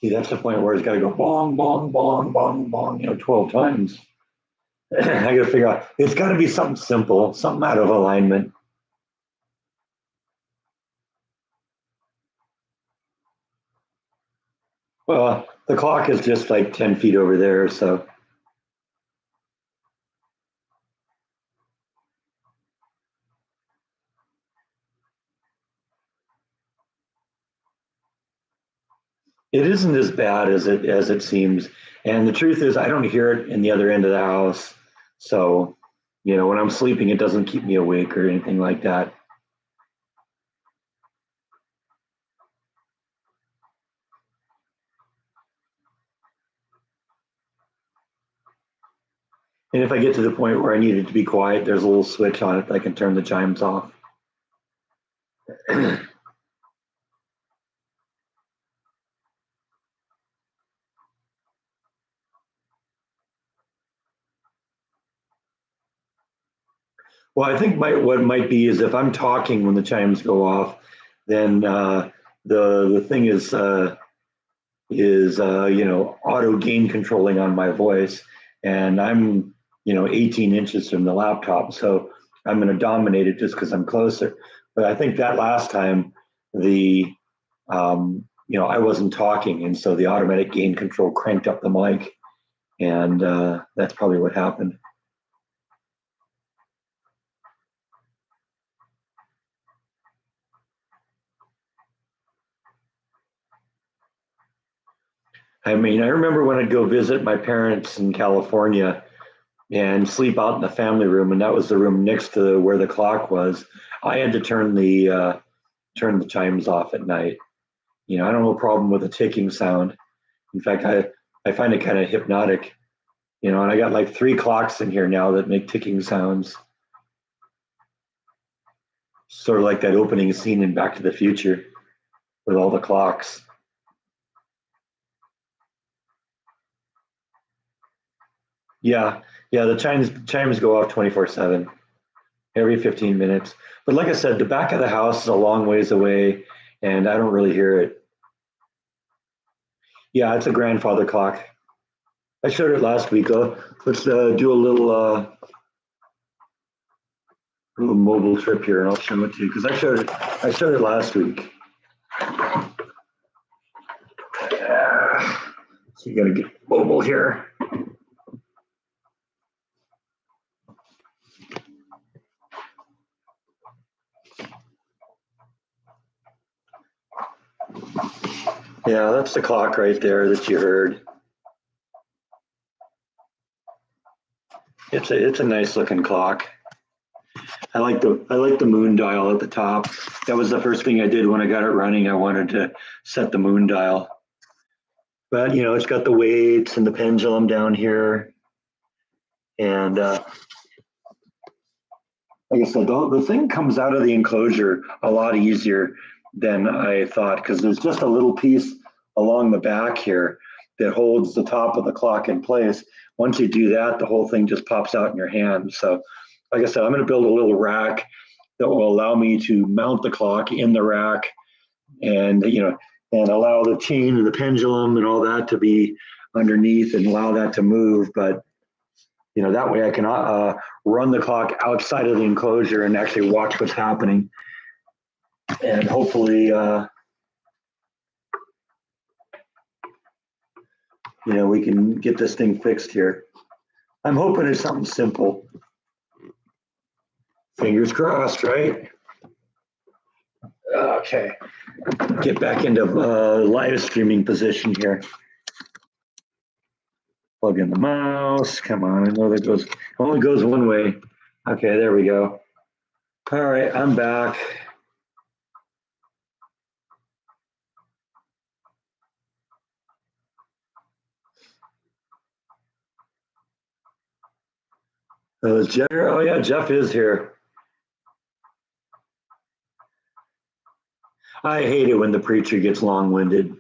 See, that's the point where it's got to go bong, bong, bong, bong, bong, 12 times. I got to figure out, it's got to be something simple, something out of alignment. Well, the clock is just like 10 feet over there. So it isn't as bad as it seems. And the truth is, I don't hear it in the other end of the house. So, when I'm sleeping, it doesn't keep me awake or anything like that. And if I get to the point where I need it to be quiet, there's a little switch on it that I can turn the chimes off. Well, I think what might be is if I'm talking when the chimes go off, then the thing is auto gain controlling on my voice, and I'm 18 inches from the laptop, so I'm going to dominate it just because I'm closer. But I think that last time the I wasn't talking, and so the automatic gain control cranked up the mic, and that's probably what happened. I mean, I remember when I'd go visit my parents in California and sleep out in the family room, and that was the room next to where the clock was. I had to turn the chimes off at night. I don't have a problem with a ticking sound. In fact, I find it kind of hypnotic. And I got like three clocks in here now that make ticking sounds, sort of like that opening scene in Back to the Future with all the clocks. Yeah, yeah. The chimes go off 24/7. every 15 minutes. But like I said, the back of the house is a long ways away, and I don't really hear it. Yeah, it's a grandfather clock. I showed it last week. Let's do a little mobile trip here, and I'll show it to you because I showed it last week. So you got to get mobile here. Yeah, that's the clock right there that you heard. It's a nice looking clock. I like the moon dial at the top. That was the first thing I did when I got it running. I wanted to set the moon dial. But you know, it's got the weights and the pendulum down here. And like I said, the thing comes out of the enclosure a lot easier than I thought because there's just a little piece along the back here that holds the top of the clock in place. Once you do that, the whole thing just pops out in your hand. So like I said, I'm going to build a little rack that will allow me to mount the clock in the rack and, you know, and allow the chain and the pendulum and all that to be underneath and allow that to move. But, you know, that way I can run the clock outside of the enclosure and actually watch what's happening. And hopefully, you know, we can get this thing fixed here. I'm hoping it's something simple. Fingers crossed, right? Okay. Get back into live streaming position here. Plug in the mouse. Come on, I know that goes only goes one way. Okay, there we go. All right, I'm back. Is Jeff here? Oh yeah, Jeff is here. I hate it when the preacher gets long-winded.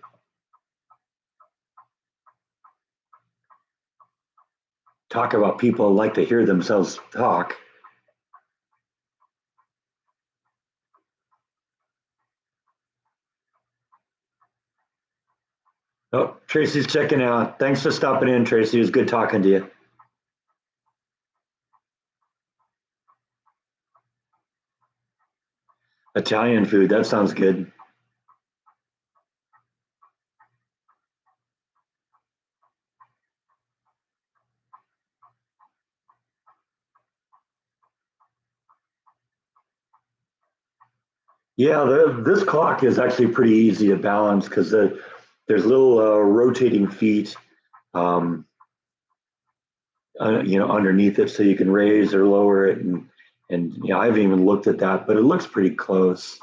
Talk about people like to hear themselves talk. Oh, Tracy's checking out. Thanks for stopping in, Tracy. It was good talking to you. Italian food, that sounds good. Yeah, this clock is actually pretty easy to balance because there's little rotating feet, um, you know, underneath it, so you can raise or lower it, and you know, I haven't even looked at that, but it looks pretty close.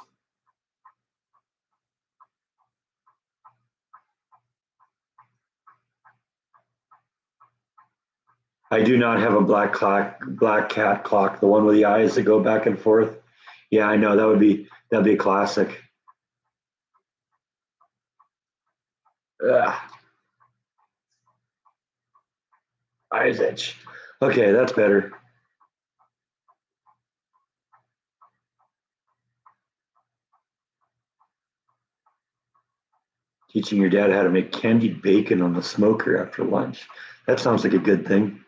I do not have a black cat clock, the one with the eyes that go back and forth. Yeah, I know that'd be a classic. Ugh, eyes itch. Okay, that's better. Teaching your dad how to make candied bacon on the smoker after lunch. That sounds like a good thing.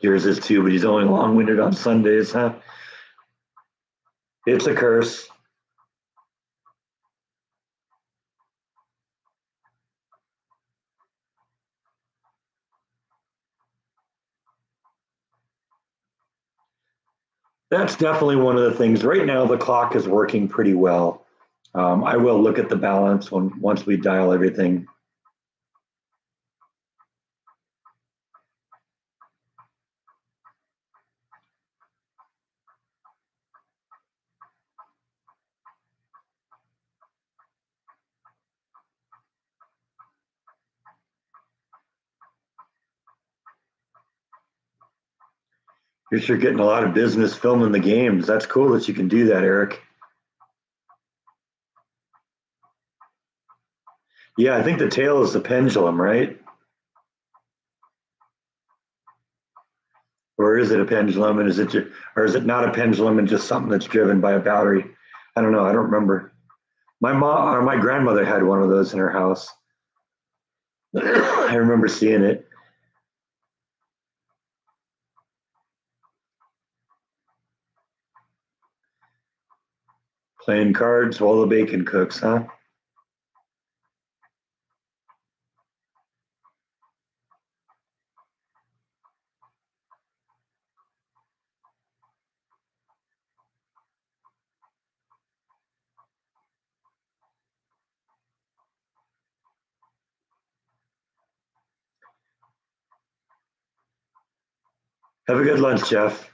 Yours is too, but he's only long-winded on Sundays, huh? It's a curse. That's definitely one of the things. Right now, the clock is working pretty well. I will look at the balance once we dial everything. You're sure getting a lot of business filming the games. That's cool that you can do that, Eric. Yeah, I think the tail is the pendulum, right? Or is it a pendulum and or is it not a pendulum and just something that's driven by a battery? I don't know. I don't remember. My mom or my grandmother had one of those in her house. I remember seeing it. Playing cards while the bacon cooks, huh? Have a good lunch, Jeff.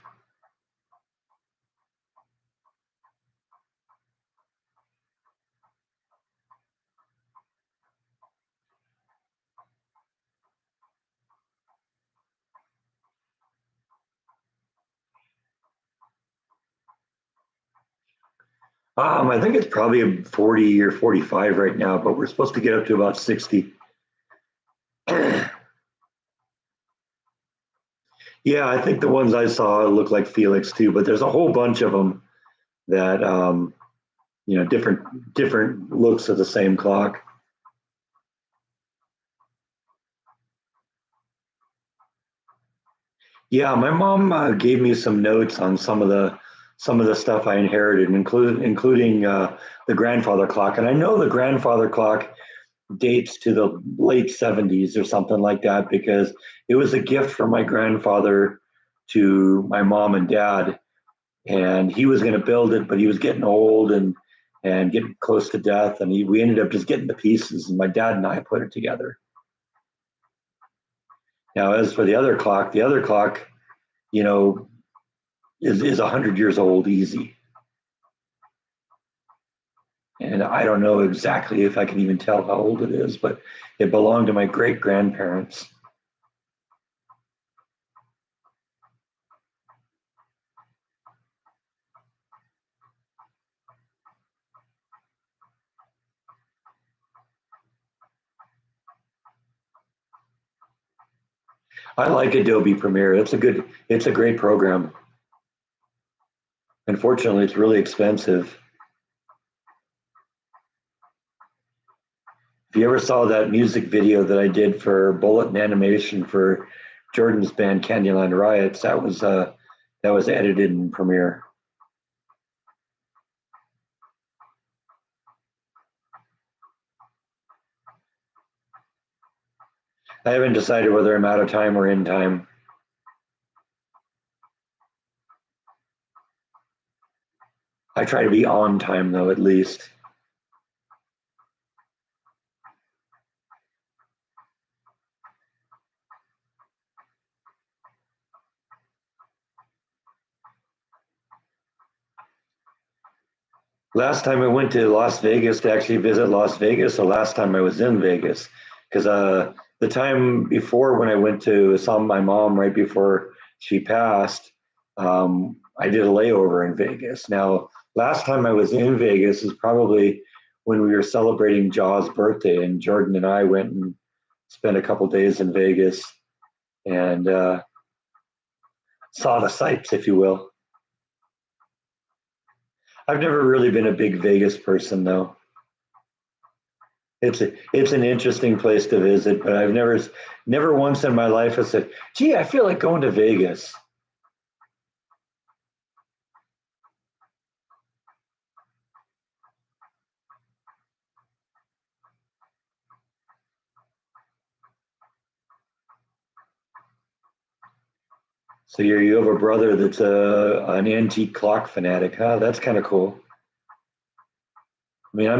I think it's probably a 40 or 45 right now, but we're supposed to get up to about 60. Yeah, I think the ones I saw look like Felix too, but there's a whole bunch of them that different looks of the same clock. Yeah, my mom gave me some notes on some of the stuff I inherited, including the grandfather clock, and I know the grandfather clock dates to the late 70s or something like that because it was a gift from my grandfather to my mom and dad, and he was going to build it, but he was getting old and getting close to death, and we ended up just getting the pieces, and my dad and I put it together. Now, as for the other clock, you know, is 100 years old easy, and I don't know exactly if I can even tell how old it is, but it belonged to my great grandparents. I like Adobe Premiere. It's a great program. Unfortunately, it's really expensive. If you ever saw that music video that I did for Bulletin Animation for Jordan's band Candyland Riots, that was edited in Premiere. I haven't decided whether I'm out of time or in time. I try to be on time though, at least. Last time I went to Las Vegas to actually visit Las Vegas, the last time I was in Vegas, because the time before when I went to saw my mom right before she passed, I did a layover in Vegas. Now, last time I was in Vegas is probably when we were celebrating Jaw's birthday, and Jordan and I went and spent a couple days in Vegas and saw the sights, if you will. I've never really been a big Vegas person, though. It's an interesting place to visit, but I've never once in my life have said, "Gee, I feel like going to Vegas." So you have a brother that's an antique clock fanatic, huh? That's kind of cool. I mean, I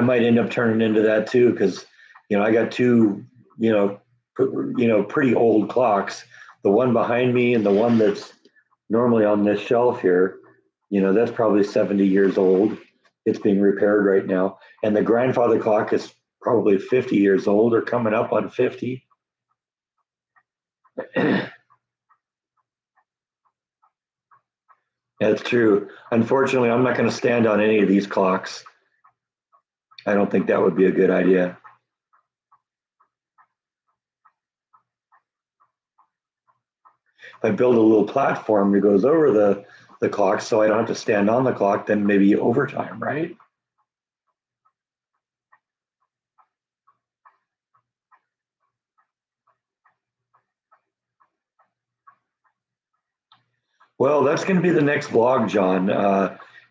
might end up turning into that too, because I got two, you know, pretty old clocks. The one behind me and the one that's normally on this shelf here, that's probably 70 years old. It's being repaired right now, and the grandfather clock is probably 50 years old or coming up on 50. That's true. Unfortunately, I'm not going to stand on any of these clocks. I don't think that would be a good idea. I build a little platform that goes over the clock so I don't have to stand on the clock, then maybe overtime, right? Well, that's going to be the next vlog, John,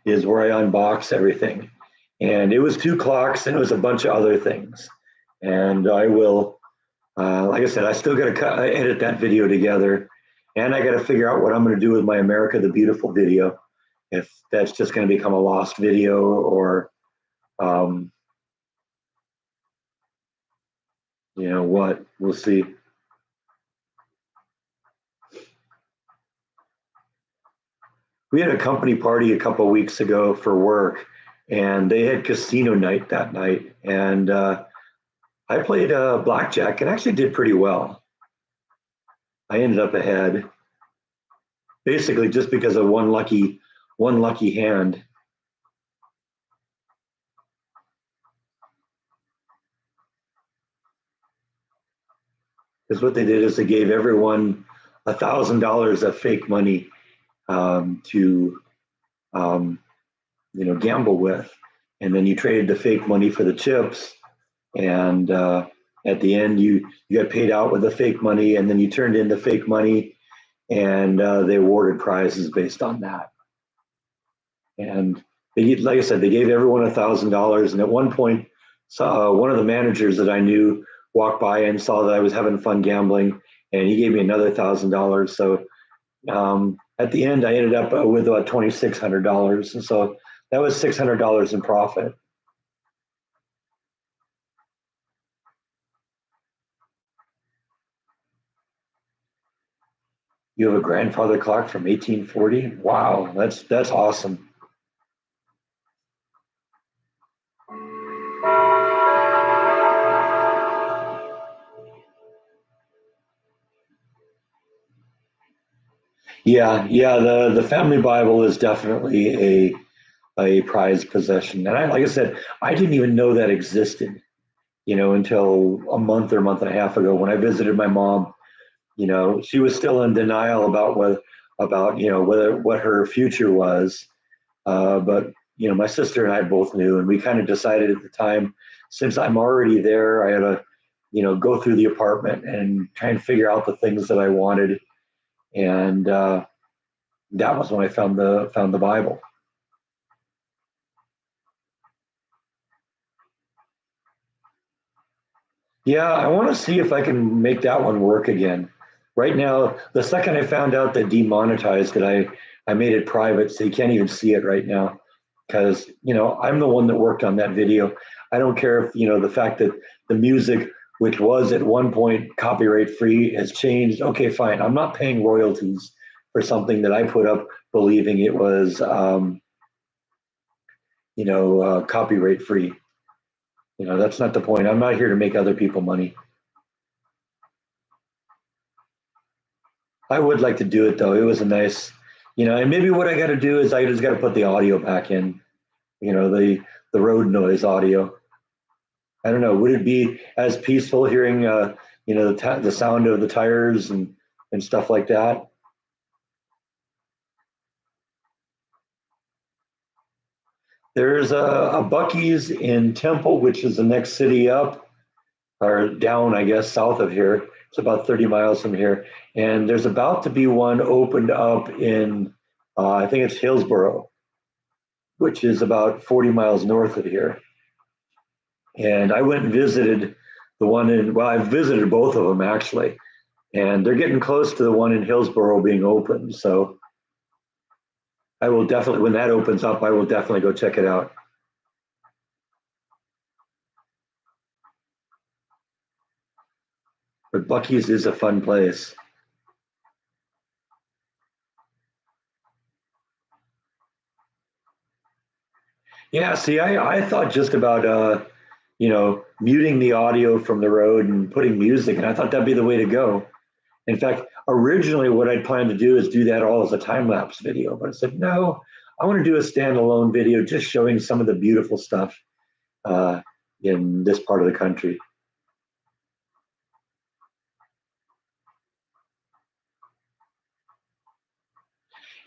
is where I unbox everything. And it was 2 clocks and it was a bunch of other things. And I will, like I said, I still got to edit that video together. And I got to figure out what I'm going to do with my America the Beautiful video. If that's just going to become a lost video or, um, you know what, we'll see. We had a company party a couple of weeks ago for work, and they had casino night that night. And I played blackjack and actually did pretty well. I ended up ahead, basically just because of one lucky hand. Because what they did is they gave everyone $1,000 of fake money to um, gamble with, and then you traded the fake money for the chips, and at the end you got paid out with the fake money, and then you turned in the fake money, and they awarded prizes based on that. And they, like I said, they gave everyone $1,000. And at one point, one of the managers that I knew walked by and saw that I was having fun gambling, and he gave me another $1,000. So at the end, I ended up with about $2,600, and so that was $600 in profit. You have a grandfather clock from 1840? Wow, that's awesome. Yeah. The family Bible is definitely a prized possession, and like I said, I didn't even know that existed. Until a month or month and a half ago when I visited my mom. She was still in denial about whether what her future was. But my sister and I both knew, and we kind of decided at the time, since I'm already there, I had to, go through the apartment and try and figure out the things that I wanted, and that was when I found the Bible. Yeah, I want to see if I can make that one work again. Right now, the second I found out that demonetized it, I made it private, so you can't even see it right now. Because I'm the one that worked on that video. I don't care if the fact that the music, which was at one point copyright free, has changed. Okay, fine. I'm not paying royalties for something that I put up believing it was copyright free. That's not the point. I'm not here to make other people money. I would like to do it though. It was a nice, and maybe what I got to do is I just got to put the audio back in, the road noise audio. I don't know. Would it be as peaceful hearing, the sound of the tires and stuff like that? There's a Bucky's in Temple, which is the next city up or down, I guess, south of here. It's about 30 miles from here, and there's about to be one opened up in, I think it's Hillsboro, which is about 40 miles north of here. And I went and visited the one I visited both of them actually, and they're getting close to the one in Hillsboro being opened. So I will definitely, when that opens up, I will definitely go check it out. But Bucky's is a fun place. Yeah, see, I thought just about, muting the audio from the road and putting music, and I thought that'd be the way to go. In fact, originally what I'd planned to do is do that all as a time lapse video, but I said, no, I want to do a standalone video just showing some of the beautiful stuff uh, in this part of the country.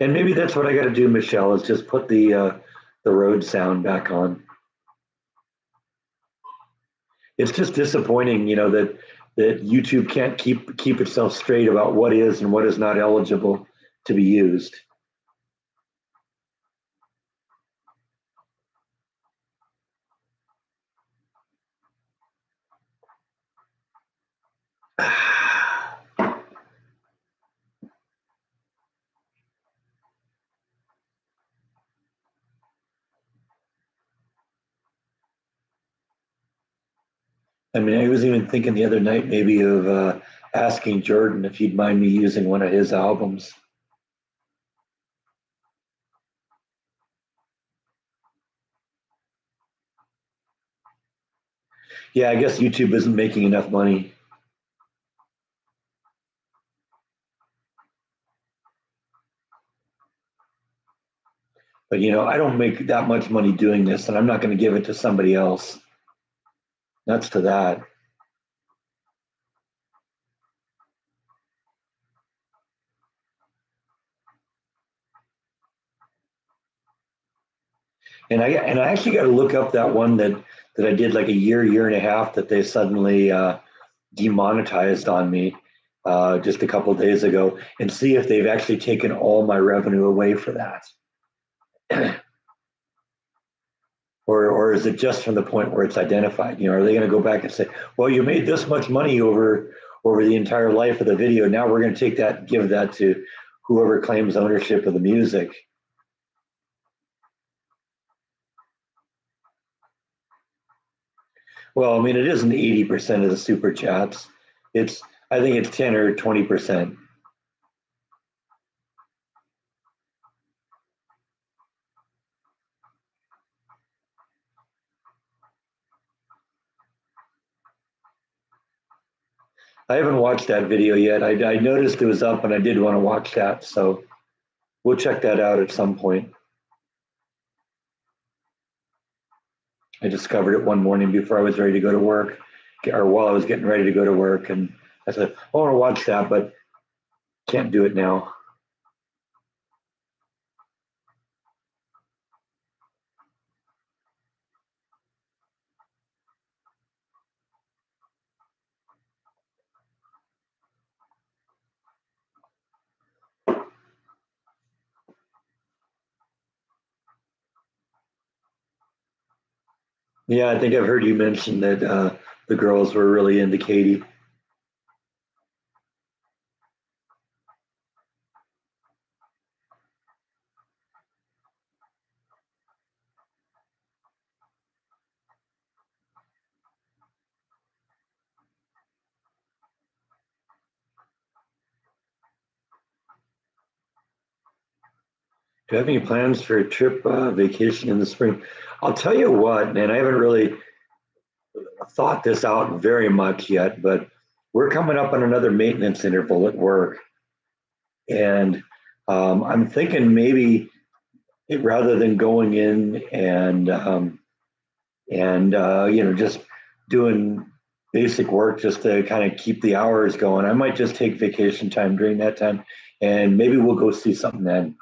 And maybe that's what I got to do, Michelle, is just put the road sound back on. It's just disappointing, that YouTube can't keep itself straight about what is and what is not eligible to be used. I mean, I was even thinking the other night maybe of asking Jordan if he'd mind me using one of his albums. Yeah, I guess YouTube isn't making enough money. But I don't make that much money doing this, and I'm not going to give it to somebody else. Nuts to that. And I actually got to look up that one that I did like a year and a half that they suddenly demonetized on me just a couple of days ago, and see if they've actually taken all my revenue away for that. Or is it just from the point where it's identified? Are they going to go back and say, well, you made this much money over the entire life of the video. Now we're going to take that, give that to whoever claims ownership of the music. Well, I mean, it isn't 80% of the super chats. It's I think it's 10 or 20%. I haven't watched that video yet. I noticed it was up and I did want to watch that. So we'll check that out at some point. I discovered it one morning before I was ready to go to work, or while I was getting ready to go to work. And I said, I want to watch that, but can't do it now. Yeah, I think I've heard you mention that the girls were really into Katie. Do you have any plans for a trip, vacation in the spring? I'll tell you what, man, I haven't really thought this out very much yet, but we're coming up on another maintenance interval at work. And I'm thinking maybe rather than going in and just doing basic work just to kind of keep the hours going, I might just take vacation time during that time, and maybe we'll go see something then.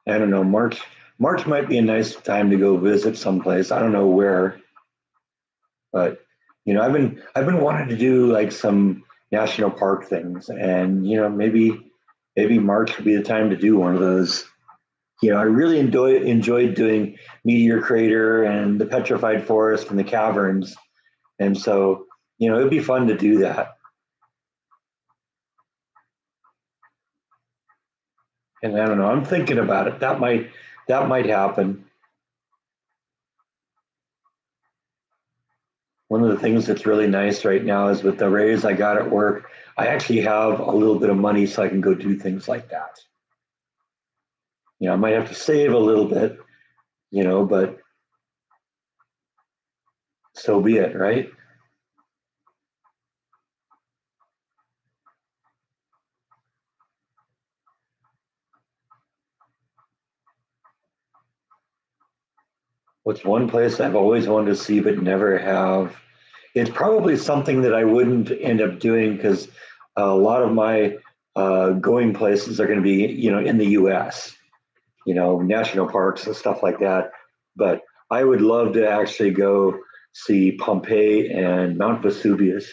I don't know. March might be a nice time to go visit someplace. I don't know where, but I've been wanting to do like some national park things, and maybe March would be the time to do one of those. I really enjoyed doing Meteor Crater and the Petrified Forest and the caverns, and so it'd be fun to do that. And I don't know. I'm thinking about it. That might happen. One of the things that's really nice right now is with the raise I got at work, I actually have a little bit of money so I can go do things like that. I might have to save a little bit, but so be it, right? What's one place I've always wanted to see but never have? It's probably something that I wouldn't end up doing because a lot of my going places are going to be, in the U.S., national parks and stuff like that. But I would love to actually go see Pompeii and Mount Vesuvius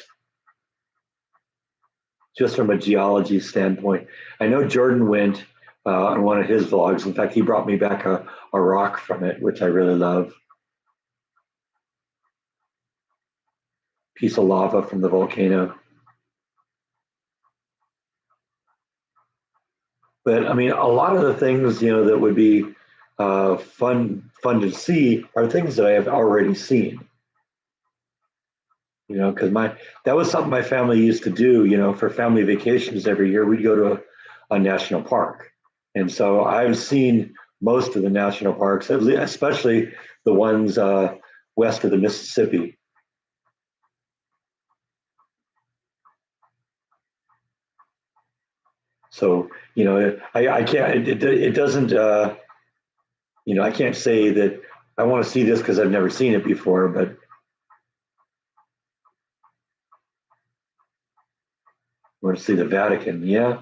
just from a geology standpoint. I know Jordan went on one of his vlogs. In fact, he brought me back a rock from it, which I really love. Piece of lava from the volcano. But I mean, a lot of the things that would be fun to see are things that I have already seen. Because that was something my family used to do. For family vacations every year, we'd go to a national park, and so I've seen most of the national parks, especially the ones west of the Mississippi. So I can't. It doesn't. I can't say that I want to see this because I've never seen it before, but I want to see the Vatican. Yeah.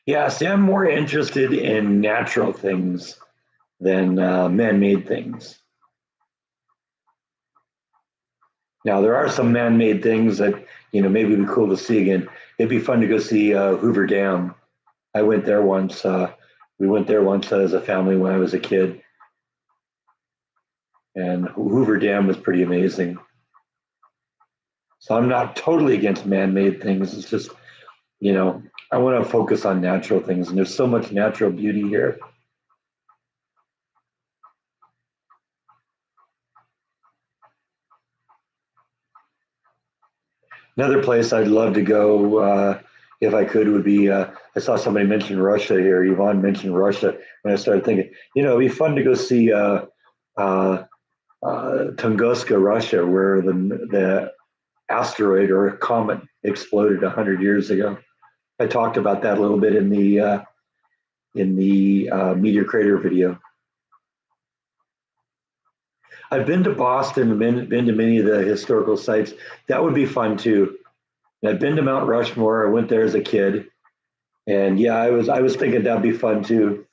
Yeah, see, I'm more interested in natural things than man-made things. Now, there are some man-made things that maybe would be cool to see again. It'd be fun to go see Hoover Dam. I went there once. We went there once as a family when I was a kid, and Hoover Dam was pretty amazing. So I'm not totally against man-made things. It's just I want to focus on natural things, and there's so much natural beauty here. Another place I'd love to go, if I could, would be I saw somebody mention Russia here. Yvonne mentioned Russia, and I started thinking, it'd be fun to go see uh, Tunguska, Russia, where the asteroid or a comet exploded 100 years ago. I talked about that a little bit in the Meteor Crater video. I've been to Boston and been to many of the historical sites. That would be fun too. And I've been to Mount Rushmore. I went there as a kid, and yeah, I was thinking that'd be fun too.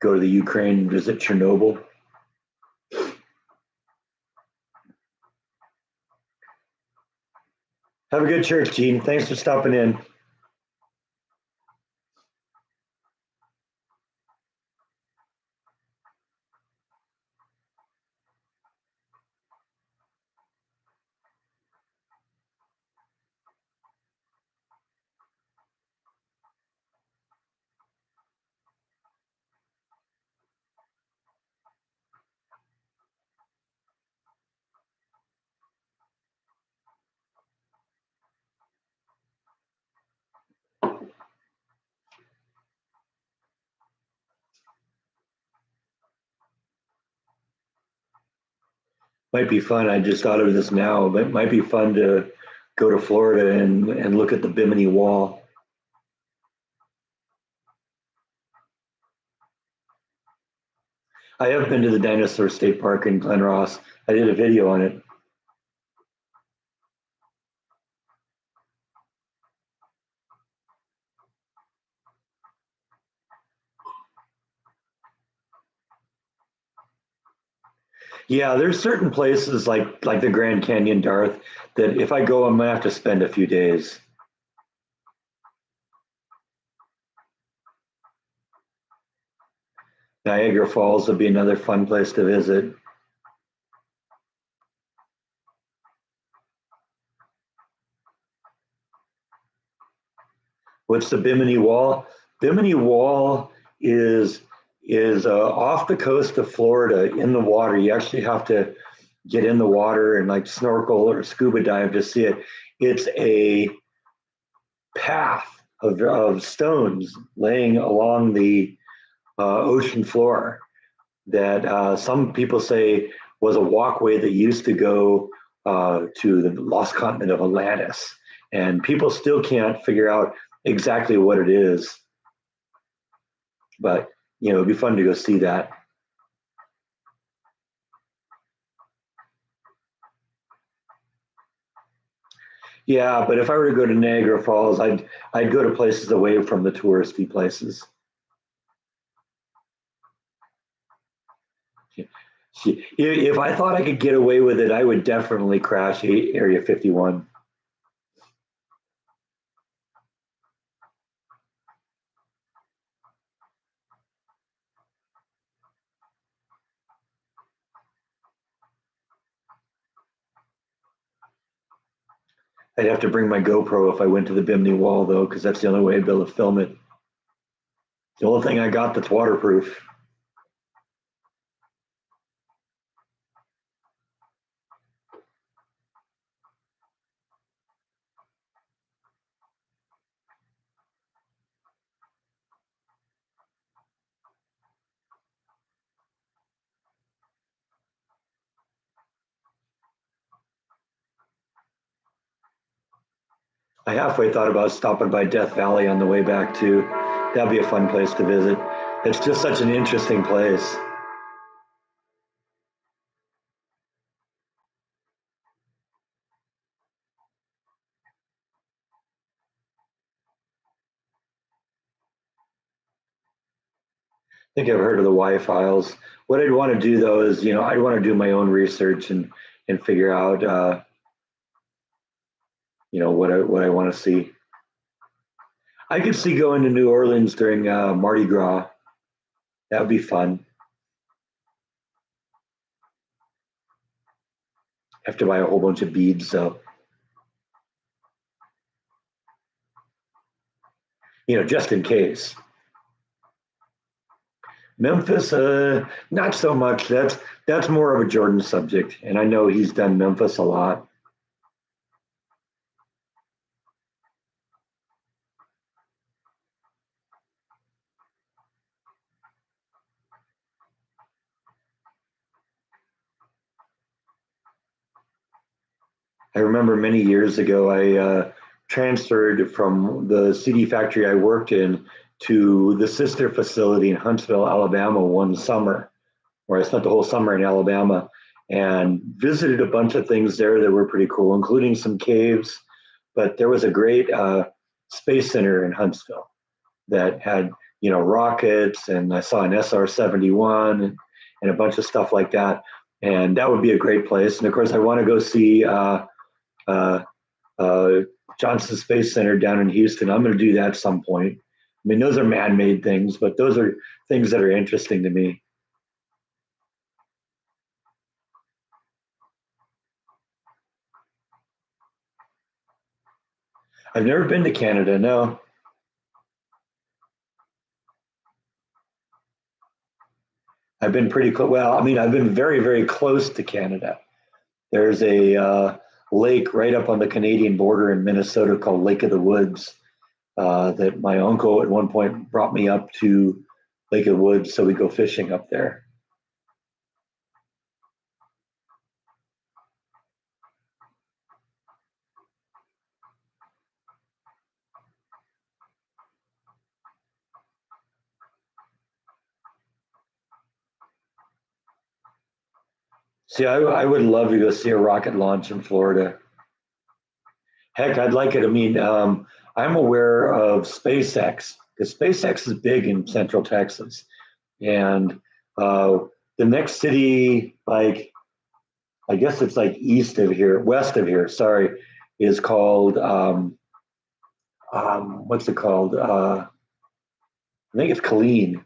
Go to the Ukraine, visit Chernobyl. Have a good church, Gene. Thanks for stopping in. Might be fun. I just thought of this now, but it might be fun to go to Florida and look at the Bimini Wall. I have been to the Dinosaur State Park in Glen Ross. I did a video on it. Yeah, there's certain places like the Grand Canyon, Darth, that if I go, I'm gonna have to spend a few days. Niagara Falls would be another fun place to visit. What's the Bimini Wall? Bimini Wall is off the coast of Florida in the water. You actually have to get in the water and like snorkel or scuba dive to see it. It's a path of stones laying along the ocean floor that some people say was a walkway that used to go to the lost continent of Atlantis. And people still can't figure out exactly what it is, but it'd be fun to go see that. Yeah, but if I were to go to Niagara Falls, I'd go to places away from the touristy places. If I thought I could get away with it, I would definitely crash Area 51. I'd have to bring my GoPro if I went to the Bimini Wall, though, because that's the only way I'd be able to film it. The only thing I got that's waterproof. I halfway thought about stopping by Death Valley on the way back, too. That'd be a fun place to visit. It's just such an interesting place. I think I've heard of the Y files. What I'd want to do though is, I'd want to do my own research and figure out, what I want to see. I could see going to New Orleans during Mardi Gras. That would be fun. Have to buy a whole bunch of beads, so just in case. Memphis, not so much. That's more of a Jordan subject, and I know he's done Memphis a lot. I remember many years ago, I transferred from the CD factory I worked in to the sister facility in Huntsville, Alabama, one summer, where I spent the whole summer in Alabama and visited a bunch of things there that were pretty cool, including some caves. But there was a great space center in Huntsville that had, rockets, and I saw an SR-71 and a bunch of stuff like that. And that would be a great place. And of course, I want to go see uh, uh, Johnson Space Center down in Houston. I'm going to do that at some point. I mean, those are man-made things, but those are things that are interesting to me. I've never been to Canada. No, I've been pretty close. Well, I mean, I've been very, very close to Canada. There's a lake right up on the Canadian border in Minnesota called Lake of the Woods that my uncle at one point brought me up to Lake of the Woods, so we go fishing up there. See, I would love to go see a rocket launch in Florida. Heck, I'd like it. I mean, I'm aware of SpaceX because SpaceX is big in Central Texas, and uh, the next city, like I guess it's like east of here, west of here, sorry, is called what's it called? I think it's Killeen,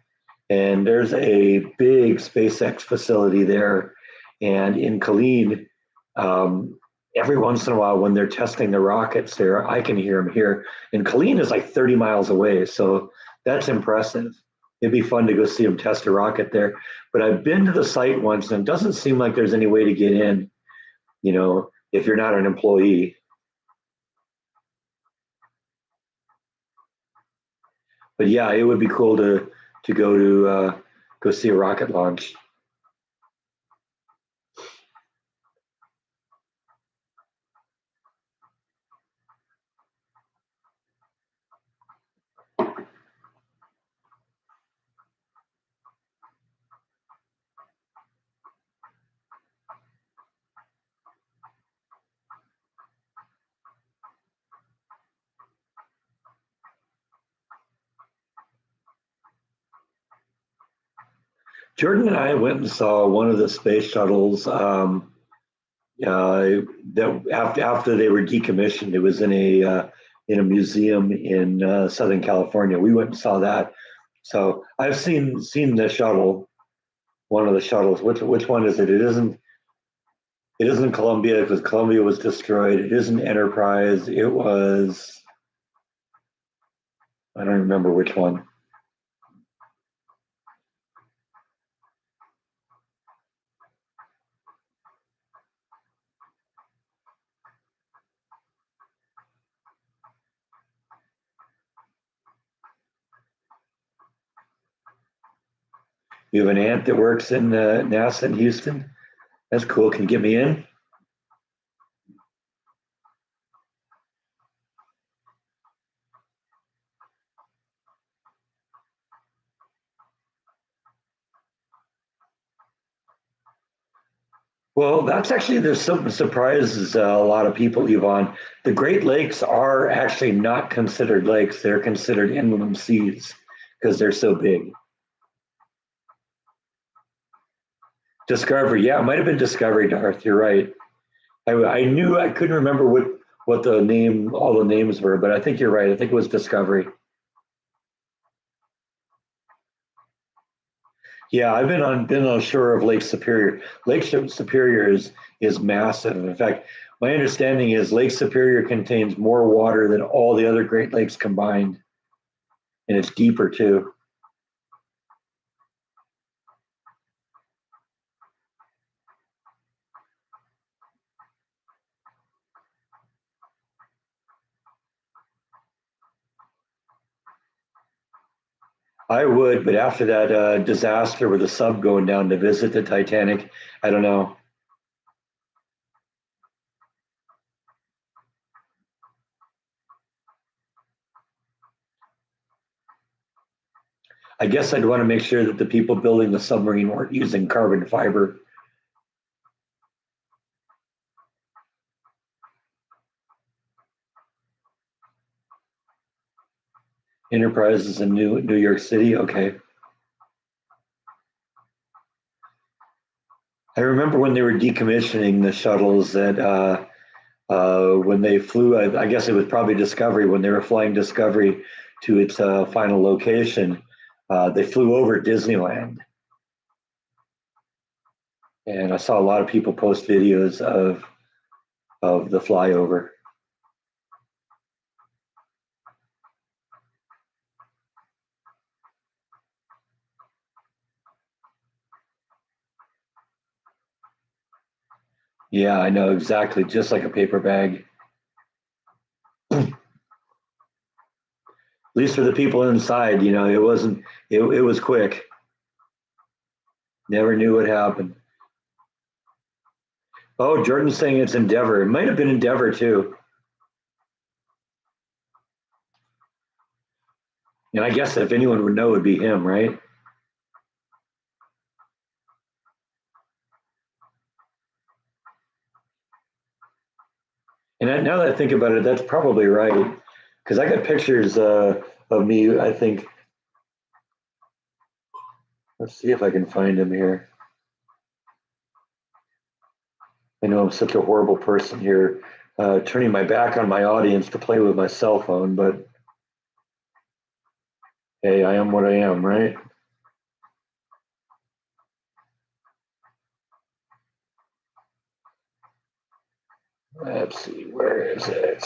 and there's a big SpaceX facility there. And in Killeen, um, every once in a while, when they're testing the rockets there, I can hear them here. And Killeen is like 30 miles away, so that's impressive. It'd be fun to go see them test a rocket there. But I've been to the site once, and it doesn't seem like there's any way to get in. If you're not an employee. But yeah, it would be cool to go see a rocket launch. Jordan and I went and saw one of the space shuttles that after they were decommissioned. It was in a museum in Southern California. We went and saw that. So I've seen the shuttle, one of the shuttles. Which one is it? It isn't Columbia because Columbia was destroyed. It isn't Enterprise. It was, I don't remember which one. You have an aunt that works in NASA in Houston. That's cool. Can you get me in? Well, that's actually there's some surprises a lot of people, Yvonne. The Great Lakes are actually not considered lakes; they're considered inland seas because they're so big. Discovery, yeah, it might have been Discovery, Darth. You're right. I knew I couldn't remember what all the names were, but I think you're right. I think it was Discovery. Yeah, I've been on the shore of Lake Superior. Lake Superior is massive. In fact, my understanding is Lake Superior contains more water than all the other Great Lakes combined, and it's deeper too. I would, but after that disaster with the sub going down to visit the Titanic, I don't know. I guess I'd want to make sure that the people building the submarine weren't using carbon fiber. Enterprises in New York City. Okay. I remember when they were decommissioning the shuttles that when they flew, I guess it was probably Discovery, when they were flying Discovery to its final location, they flew over Disneyland. And I saw a lot of people post videos of the flyover. Yeah, I know exactly, just like a paper bag. At least for the people inside, it wasn't, it was quick. Never knew what happened. Oh, Jordan's saying it's Endeavor. It might have been Endeavor too. And I guess if anyone would know, it would be him, right? And now that I think about it, that's probably right. Because I got pictures of me, I think. Let's see if I can find him here. I know I'm such a horrible person here, turning my back on my audience to play with my cell phone, but hey, I am what I am, right? Let's see, where is it?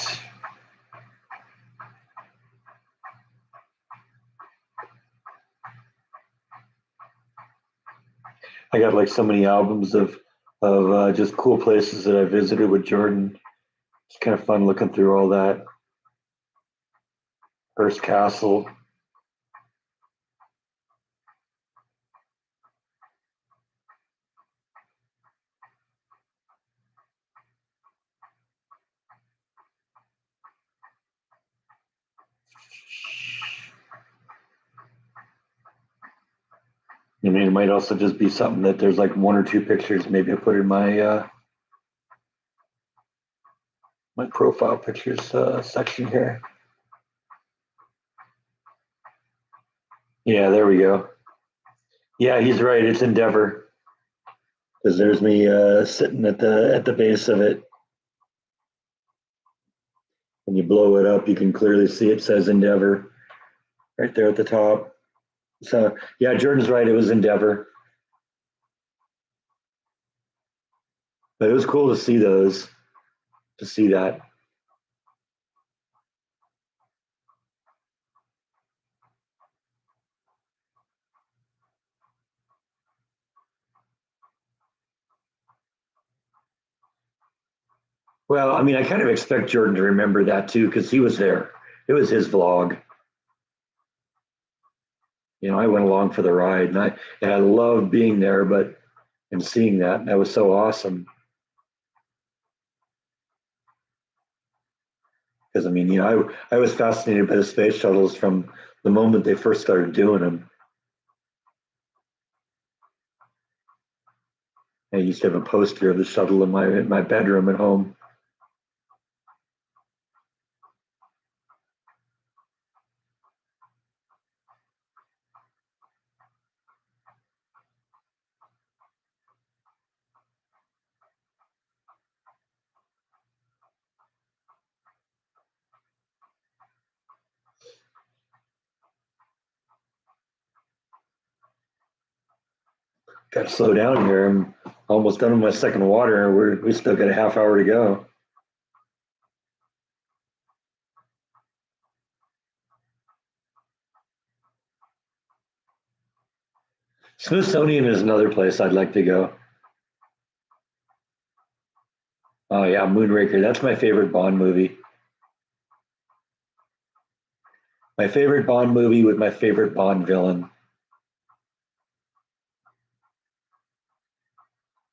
I got like so many albums of just cool places that I visited with Jordan. It's kind of fun looking through all that. Hearst Castle. I mean, it might also just be something that there's like one or two pictures maybe I put in my profile pictures section here. Yeah, there we go. Yeah, he's right. It's Endeavor because there's me sitting at the base of it. When you blow it up, you can clearly see it says Endeavor right there at the top. So yeah, Jordan's right. It was Endeavor, but it was cool to see those, to see that. Well, I mean, I kind of expect Jordan to remember that too because he was there. It was his vlog. I went along for the ride, and I loved being there, but and seeing that was so awesome. Because I mean, I was fascinated by the space shuttles from the moment they first started doing them. I used to have a poster of the shuttle in my bedroom at home. Got to slow down here. I'm almost done with my second water, and we still got a half hour to go. Smithsonian is another place I'd like to go. Oh yeah, Moonraker. That's my favorite Bond movie. My favorite Bond movie with my favorite Bond villain.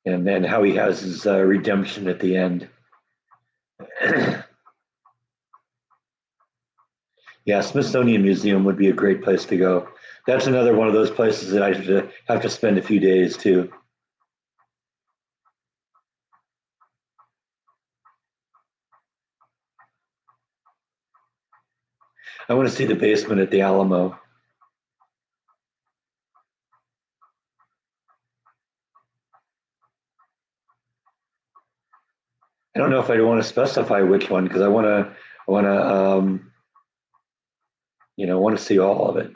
And then how he has his redemption at the end. Yeah, Smithsonian Museum would be a great place to go. That's another one of those places that I have to spend a few days too. I want to see the basement at the Alamo. I don't know if I want to specify which one because I want to, want to see all of it.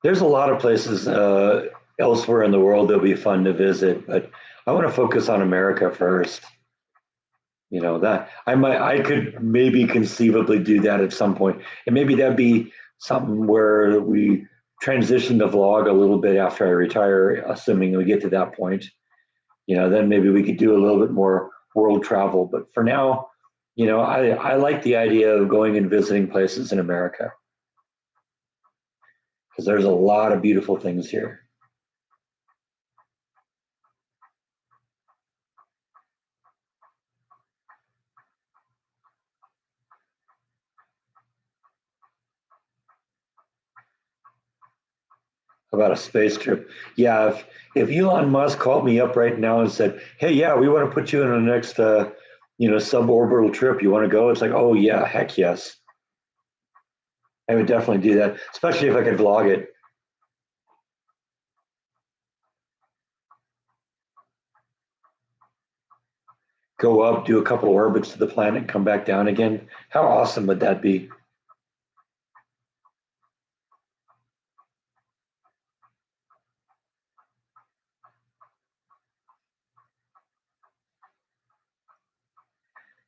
There's a lot of places elsewhere in the world that'll be fun to visit, but I want to focus on America first. That I could maybe conceivably do that at some point, and maybe that'd be something where we transition to vlog a little bit after I retire, assuming we get to that point. Then maybe we could do a little bit more world travel. But for now, I like the idea of going and visiting places in America. because there's a lot of beautiful things here. About a space trip. Yeah, if Elon Musk called me up right now and said, "Hey, yeah, we want to put you in the next, suborbital trip. You want to go?" It's like, "Oh yeah, heck yes." I would definitely do that, especially if I could vlog it. Go up, do a couple orbits to the planet, come back down again. How awesome would that be?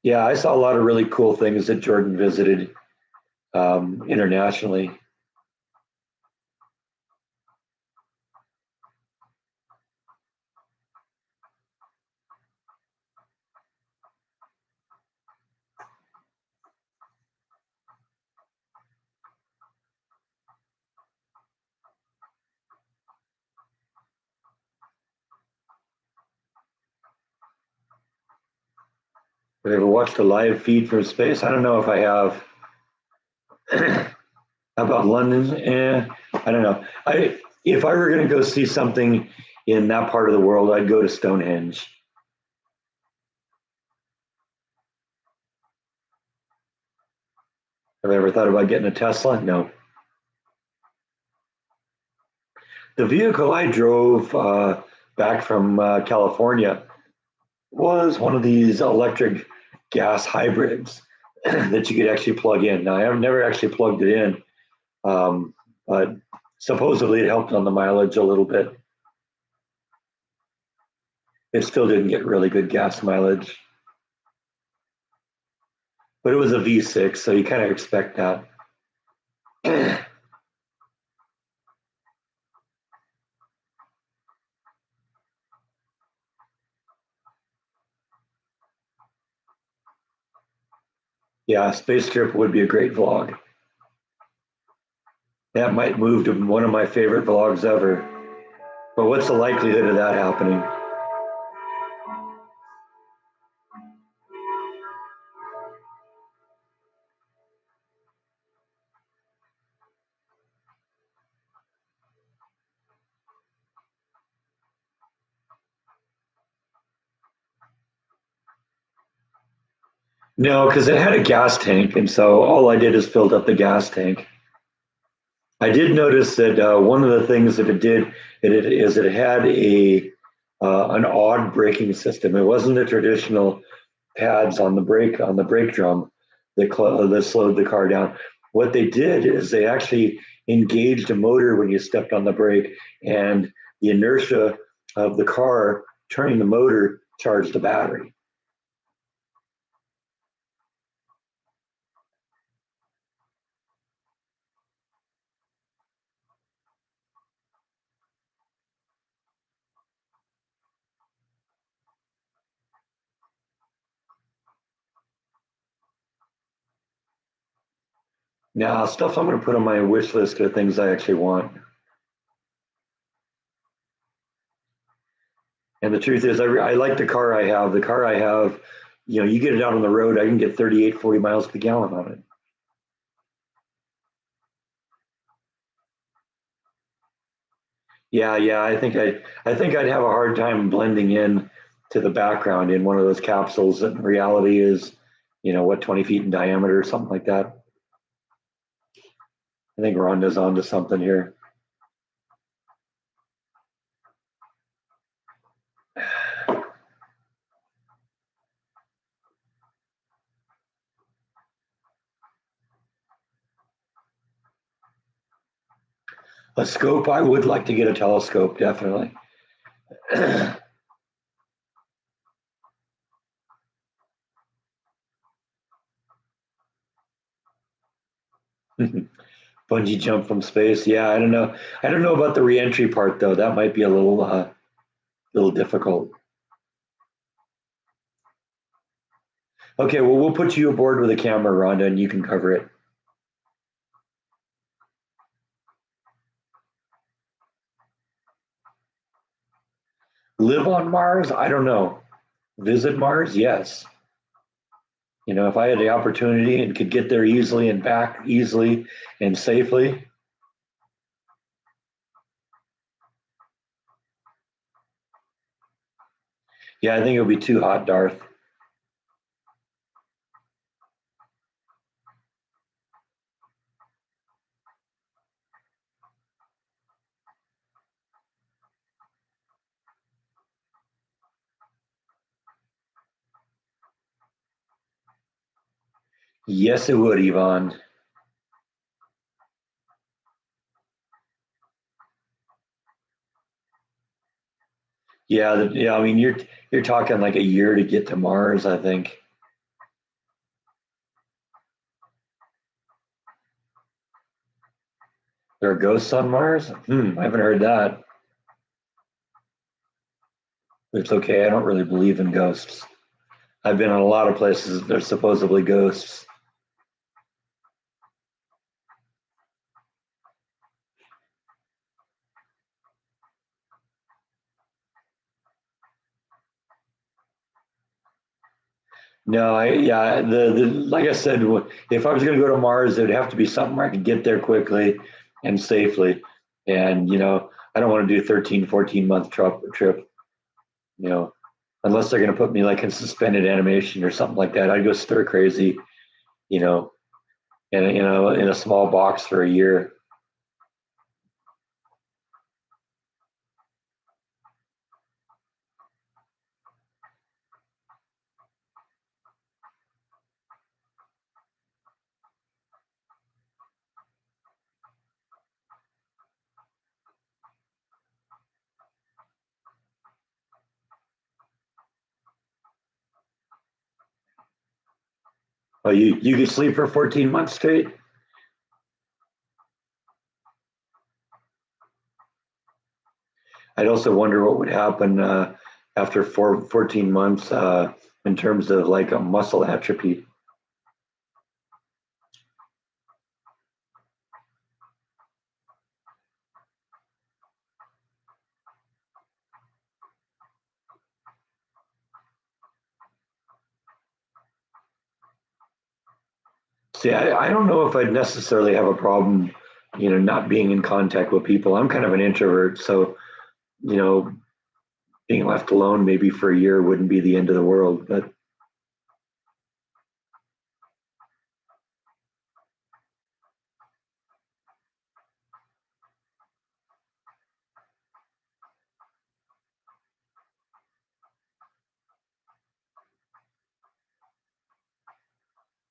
Yeah, I saw a lot of really cool things that Jordan visited internationally. Have you ever watched a live feed from space? I don't know if I have. How about London? I don't know. I If I were going to go see something in that part of the world, I'd go to Stonehenge. Have I ever thought about getting a Tesla? No. The vehicle I drove back from California was one of these electric gas hybrids that you could actually plug in. Now, I've never actually plugged it in, but supposedly it helped on the mileage a little bit. It still didn't get really good gas mileage, but it was a V6, so you kind of expect that. Yeah, space trip would be a great vlog. That might move to one of my favorite vlogs ever. But what's the likelihood of that happening? No, because it had a gas tank, and so all I did is filled up the gas tank. I did notice that one of the things that it had a an odd braking system. It wasn't the traditional pads on the brake drum that slowed the car down. What they did is they actually engaged a motor when you stepped on the brake, and the inertia of the car turning the motor charged the battery. Now, stuff I'm going to put on my wish list are things I actually want. And the truth is, I like the car I have. The car I have, you get it out on the road, I can get 38, 40 miles per gallon on it. Yeah, yeah. I think I'd have a hard time blending in to the background in one of those capsules that in reality is, 20 feet in diameter or something like that. I think Rhonda's onto something here. A scope, I would like to get a telescope, definitely. Bungee jump from space. Yeah, I don't know. I don't know about the reentry part though. That might be a little difficult. Okay, well, we'll put you aboard with a camera, Rhonda, and you can cover it. Live on Mars? I don't know. Visit Mars? Yes. If I had the opportunity and could get there easily and back easily and safely, yeah, I think it would be too hot, Darth. Yes, it would, Yvonne. Yeah, yeah. I mean, you're talking like a year to get to Mars. I think there are ghosts on Mars. I haven't heard that. It's okay. I don't really believe in ghosts. I've been in a lot of places. There's supposedly ghosts. No, yeah, the like I said, if I was going to go to Mars, it would have to be something where I could get there quickly and safely. And I don't want to do 13, 14 month trip. You know, unless they're going to put me like in suspended animation or something like that. I'd go stir crazy. You know, in a small box for a year. Oh, you could sleep for 14 months straight. I'd also wonder what would happen after 14 months in terms of like a muscle atrophy. See, I don't know if I'd necessarily have a problem, not being in contact with people. I'm kind of an introvert, so you know, being left alone maybe for a year wouldn't be the end of the world. But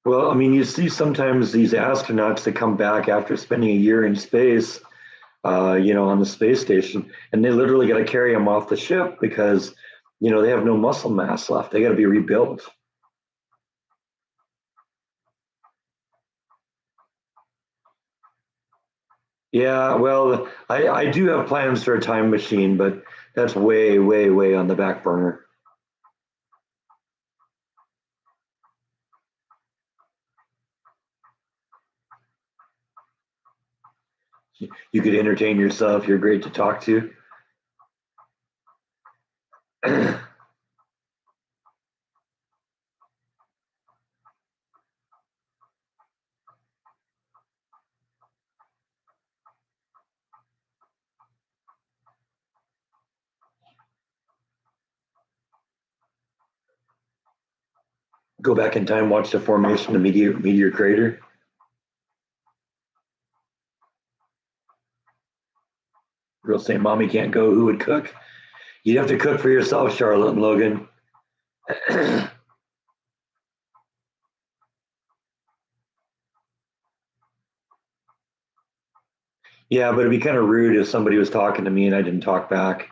well, I mean, you see sometimes these astronauts that come back after spending a year in space, on the space station, and they literally got to carry them off the ship because, they have no muscle mass left. They got to be rebuilt. Yeah, well, I do have plans for a time machine, but that's way, way, way on the back burner. You could entertain yourself. You're great to talk to. Go back in time, watch the formation of meteor crater. Girl saying, "Mommy can't go. Who would cook?" You'd have to cook for yourself, Charlotte and Logan. Yeah, but it'd be kind of rude if somebody was talking to me and I didn't talk back.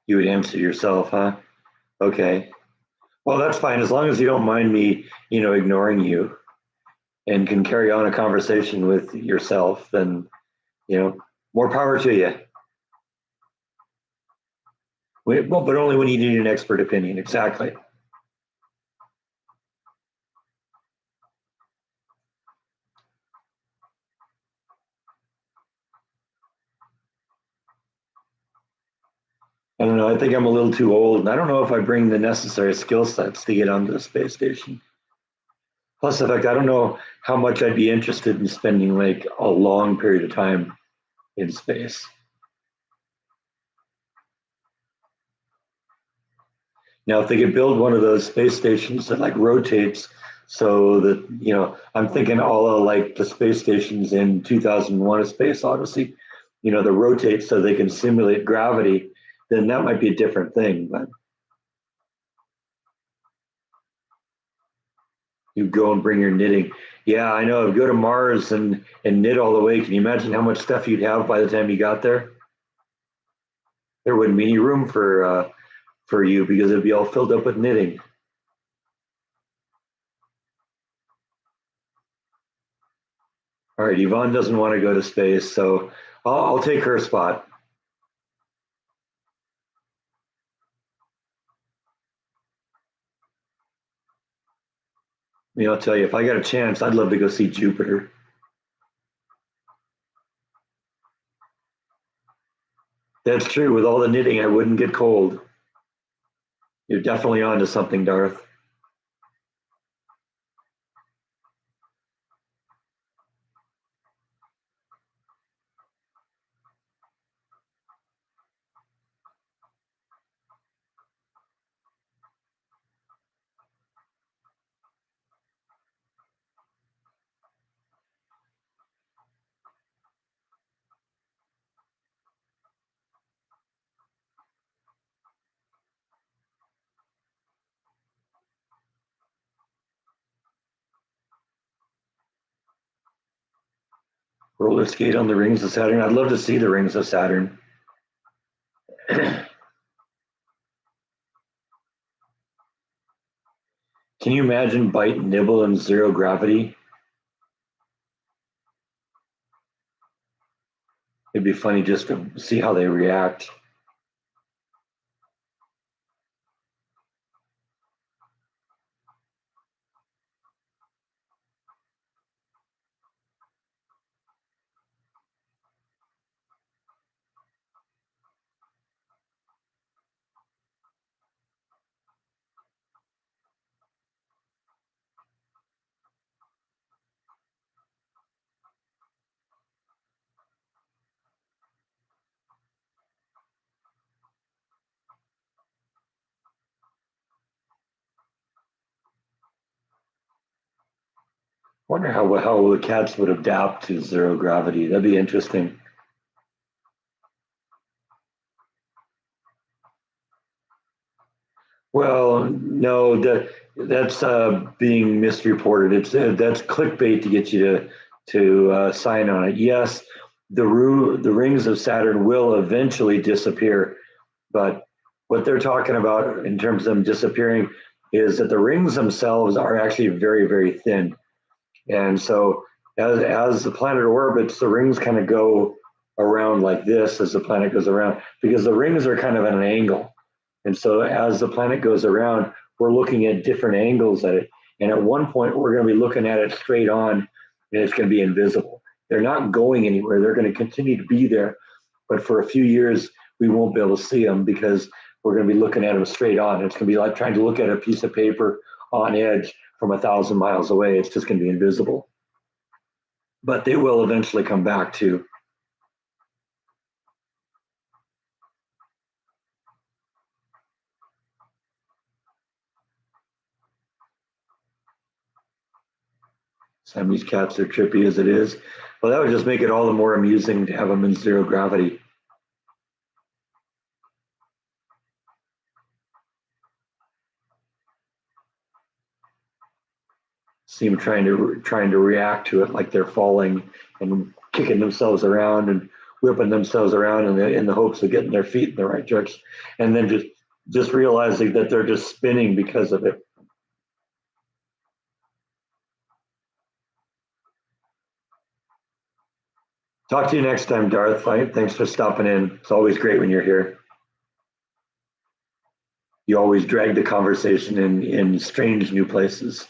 You would answer yourself, huh? Okay. Well, that's fine as long as you don't mind me, ignoring you and can carry on a conversation with yourself. Then, you know, more power to you. Well, but only when you need an expert opinion. Exactly. I don't know. I think I'm a little too old, and I don't know if I bring the necessary skill sets to get onto the space station. Plus, the fact I don't know how much I'd be interested in spending like a long period of time in space. Now, if they could build one of those space stations that like rotates so that, I'm thinking all of like the space stations in 2001 A Space Odyssey, that rotate so they can simulate gravity, then that might be a different thing. But you go and bring your knitting. Yeah, I know. Go to Mars and knit all the way. Can you imagine how much stuff you'd have by the time you got there? There wouldn't be any room for you because it'd be all filled up with knitting. All right, Yvonne doesn't want to go to space, so I'll take her spot. I'll tell you, if I got a chance, I'd love to go see Jupiter. That's true. With all the knitting, I wouldn't get cold. You're definitely onto something, Darth. Roller skate on the rings of Saturn. I'd love to see the rings of Saturn. Can you imagine bite, nibble, and zero gravity? It'd be funny just to see how they react. Wonder how the cats would adapt to zero gravity. That'd be interesting. Well, no, that's being misreported. That's clickbait to get you to sign on it. Yes, the rings of Saturn will eventually disappear, but what they're talking about in terms of them disappearing is that the rings themselves are actually very, very thin. And so as the planet orbits, the rings kind of go around like this as the planet goes around because the rings are kind of at an angle. And so as the planet goes around, we're looking at different angles at it. And at one point, we're going to be looking at it straight on and it's going to be invisible. They're not going anywhere. They're going to continue to be there. But for a few years, we won't be able to see them because we're going to be looking at them straight on. It's going to be like trying to look at a piece of paper on edge from 1,000 miles away. It's just going to be invisible. But they will eventually come back too. Siamese cats are trippy as it is. Well, that would just make it all the more amusing to have them in zero gravity. See them trying to react to it like they're falling and kicking themselves around and whipping themselves around in the hopes of getting their feet in the right direction, and then just Just realizing that they're just spinning because of it. Talk to you next time, Darth. Thanks for stopping in. It's always great when you're here. You always drag the conversation in strange new places.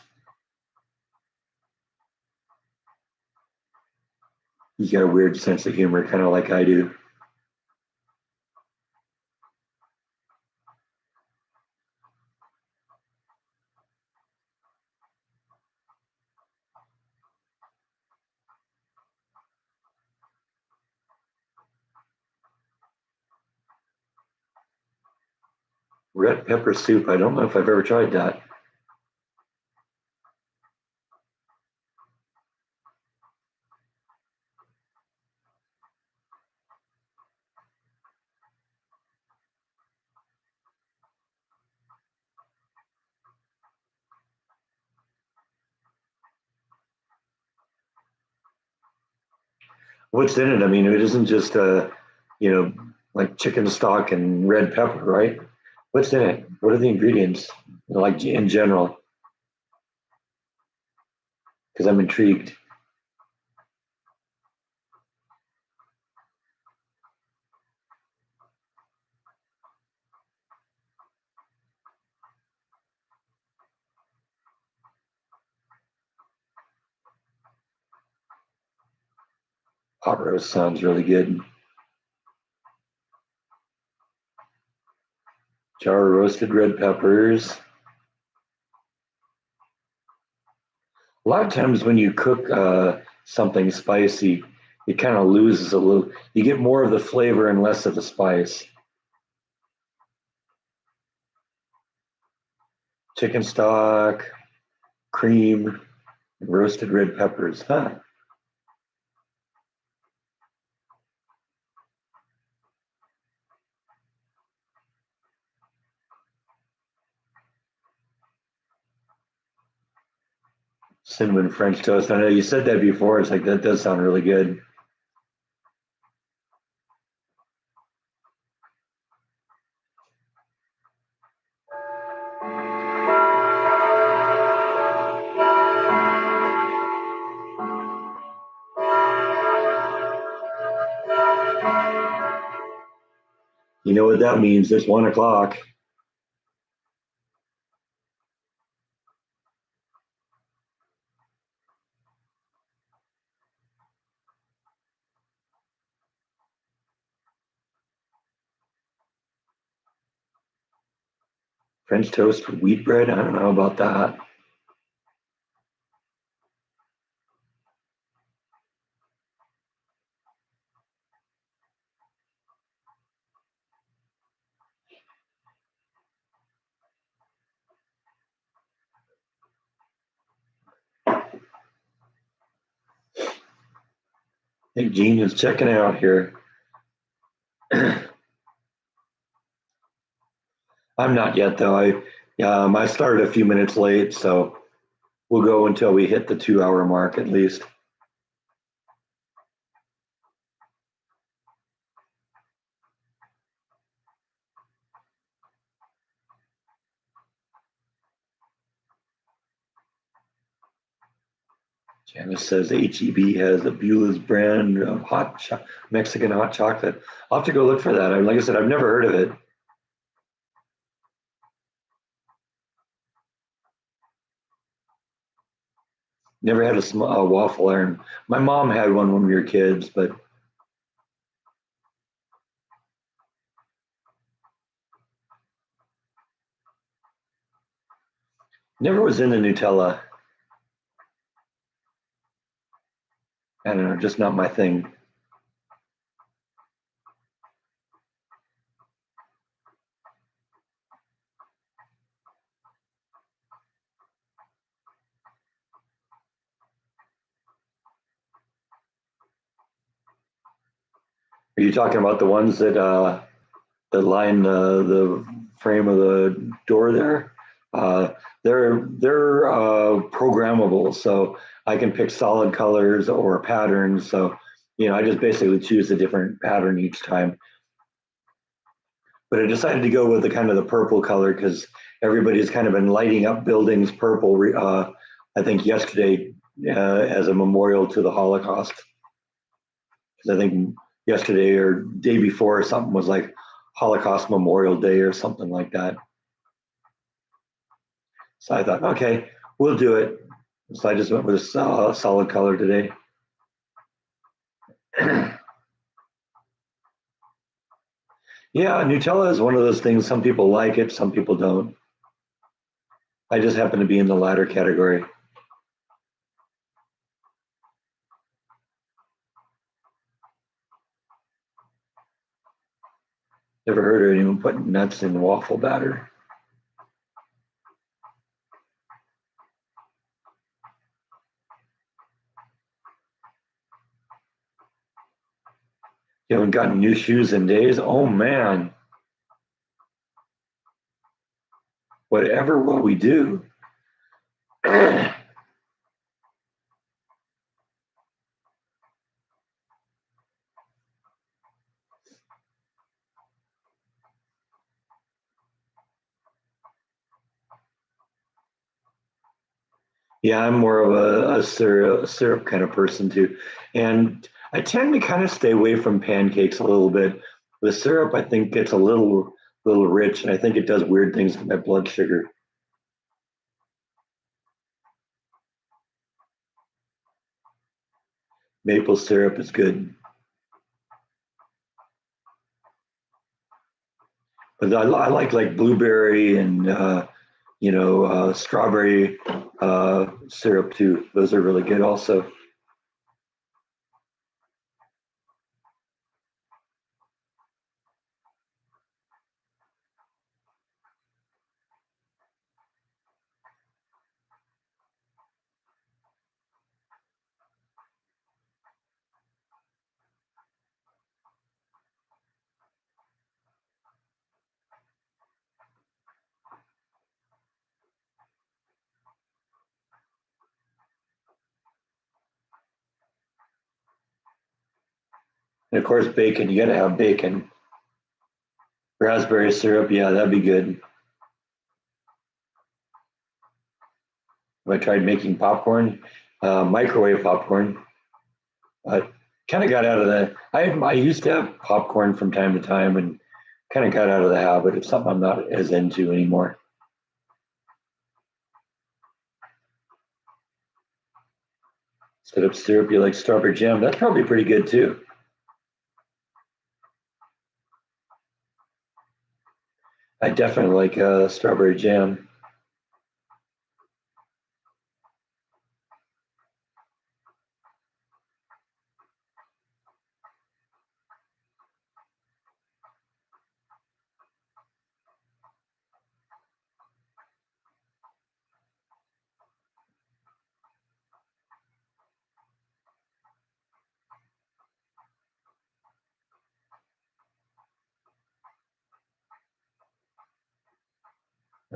You got a weird sense of humor, kind of like I do. Red pepper soup. I don't know if I've ever tried that. What's in it? I mean, it isn't just you know, like chicken stock and red pepper, right? What's in it? What are the ingredients? Like in general, because I'm intrigued. Pot roast sounds really good. Jar of roasted red peppers. A lot of times when you cook something spicy, it kind of loses a little. You get more of the flavor and less of the spice. Chicken stock, cream, and roasted red peppers. Huh. Cinnamon French toast. I know you said that before. It's like that does sound really good. You know what that means? It's 1 o'clock. French toast with wheat bread. I don't know about that. I think Gene is checking out here. I'm not yet though. I started a few minutes late, so we'll go until we hit the 2 hour mark at least. Janice says HEB has a Beula's brand of Mexican hot chocolate. I'll have to go look for that. Like I said, I've never heard of it. Never had a waffle iron. My mom had one when we were kids, but never was into Nutella. I don't know, just not my thing. Are you talking about the ones that line the frame of the door there? Uh, they're programmable, so I can pick solid colors or patterns. So I just basically choose a different pattern each time. but I decided to go with the kind of the purple color because everybody's kind of been lighting up buildings purple. I think yesterday as a memorial to the Holocaust. Because I think yesterday or day before or something was like Holocaust Memorial Day or something like that. So I thought, okay, we'll do it. So I just went with a solid color today. Yeah, Nutella is one of those things. Some people like it, some people don't. I just happen to be in the latter category. Never heard of anyone putting nuts in waffle batter. You haven't gotten new shoes in days? Oh man, whatever will we do? Yeah, I'm more of a syrup kind of person too. And I tend to kind of stay away from pancakes a little bit. The syrup, I think, gets a little rich, and I think it does weird things to my blood sugar. Maple syrup is good, but I like blueberry and strawberry syrup too. Those are really good also. And of course, bacon. You got to have bacon. Raspberry syrup, yeah, that'd be good. I tried making popcorn, microwave popcorn. I kind of got out of the. I used to have popcorn from time to time, and kind of got out of the habit. It's something I'm not as into anymore. Instead of syrup, you like strawberry jam. That's probably pretty good too. I definitely like strawberry jam.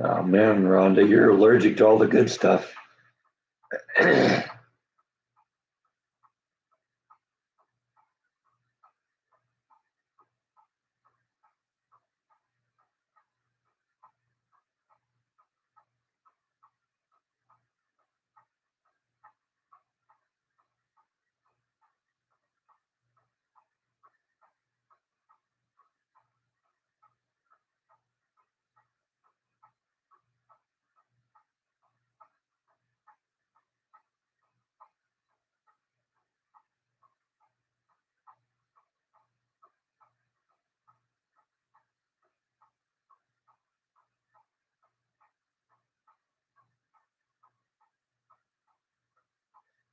Oh man, Rhonda, you're allergic to all the good stuff.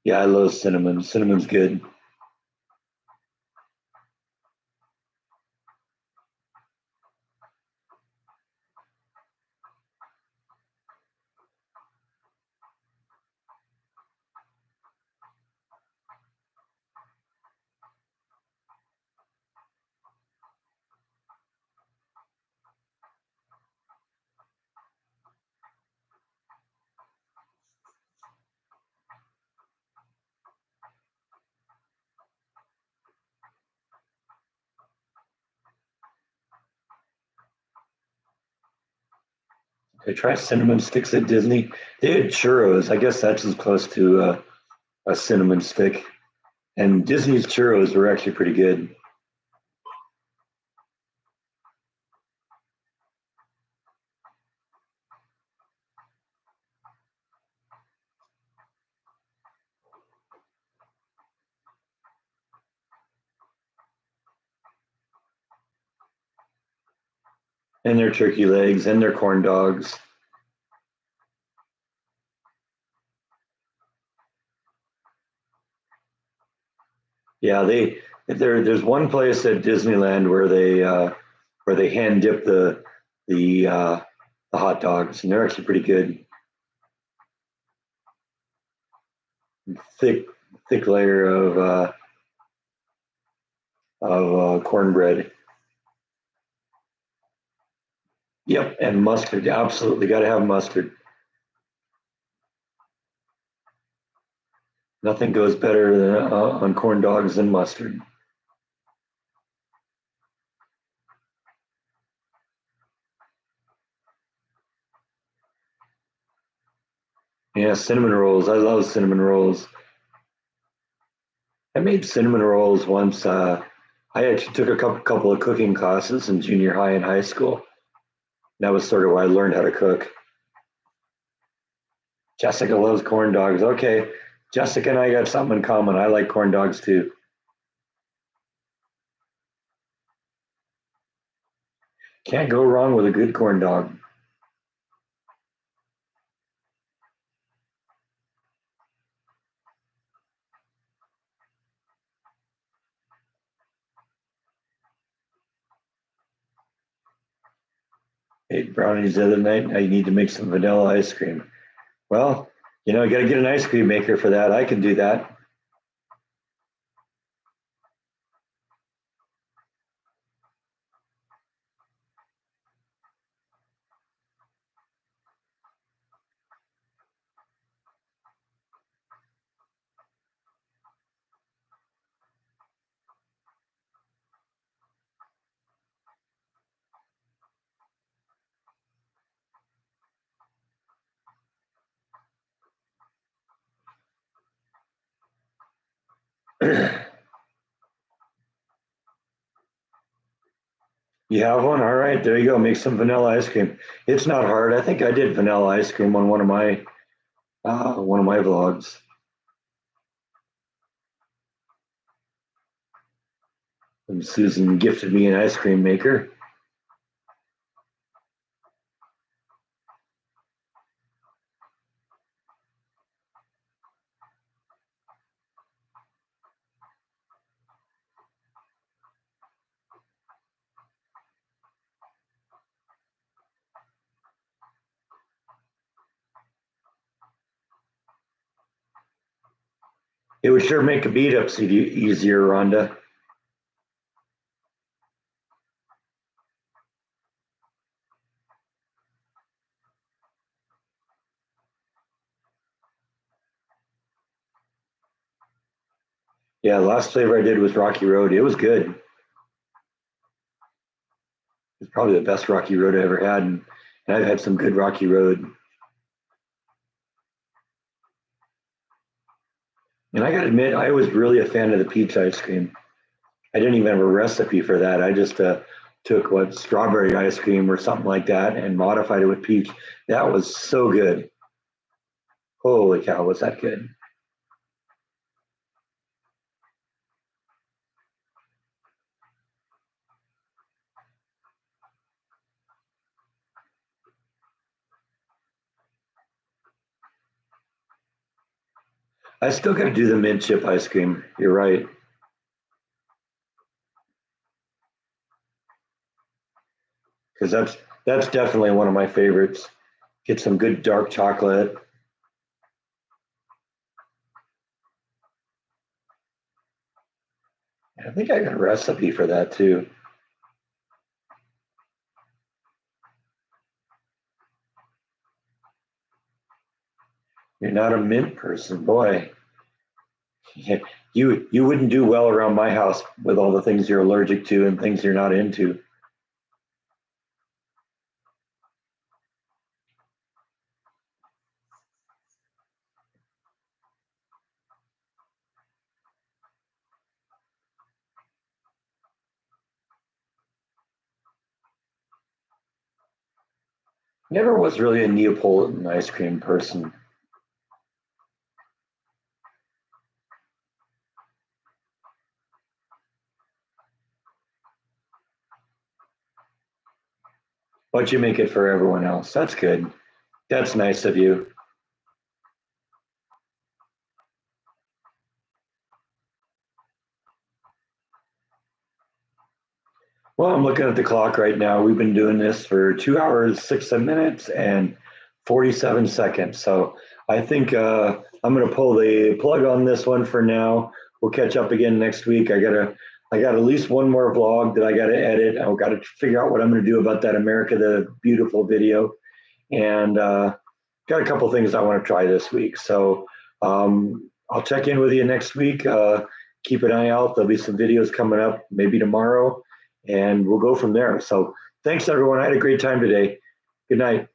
Yeah, I love cinnamon. Cinnamon's good. I try cinnamon sticks at Disney. They had churros. I guess that's as close to a cinnamon stick. And Disney's churros were actually pretty good. And their turkey legs and their corn dogs. Yeah, there's one place at Disneyland where they hand dip the uh, the hot dogs, and they're actually pretty good. Thick thick layer of cornbread. Yep, and mustard. Absolutely, got to have mustard. Nothing goes better on corn dogs than mustard. Yeah, cinnamon rolls. I love cinnamon rolls. I made cinnamon rolls once. I actually took a couple of cooking classes in junior high and high school. That was sort of why I learned how to cook. Jessica loves corn dogs. Okay, Jessica and I got something in common. I like corn dogs too. Can't go wrong with a good corn dog. Ate brownies the other night. Now you need to make some vanilla ice cream. Well, you got to get an ice cream maker for that. I can do that. You have one? All right, there you go. Make some vanilla ice cream. It's not hard. I think I did vanilla ice cream on one of my vlogs. And Susan gifted me an ice cream maker. It would sure make a beat up CD easier, Rhonda. Yeah, the last flavor I did was Rocky Road. It was good. It's probably the best Rocky Road I ever had, and I've had some good Rocky Road. And I got to admit, I was really a fan of the peach ice cream. I didn't even have a recipe for that. I just took strawberry ice cream or something like that and modified it with peach. That was so good. Holy cow, was that good? I still got to do the mint chip ice cream. You're right, because that's definitely one of my favorites. Get some good dark chocolate. I think I got a recipe for that too. You're not a mint person, boy. You wouldn't do well around my house with all the things you're allergic to and things you're not into. Never was really a Neapolitan ice cream person. But you make it for everyone else. That's good. That's nice of you. Well, I'm looking at the clock right now. We've been doing this for 2 hours, 6 minutes, and 47 seconds. So I think I'm going to pull the plug on this one for now. We'll catch up again next week. I got at least one more vlog that I got to edit. I've got to figure out what I'm going to do about that America the Beautiful video, and got a couple things I want to try this week. So I'll check in with you next week. Keep an eye out. There'll be some videos coming up, maybe tomorrow, and we'll go from there. So thanks, everyone. I had a great time today. Good night.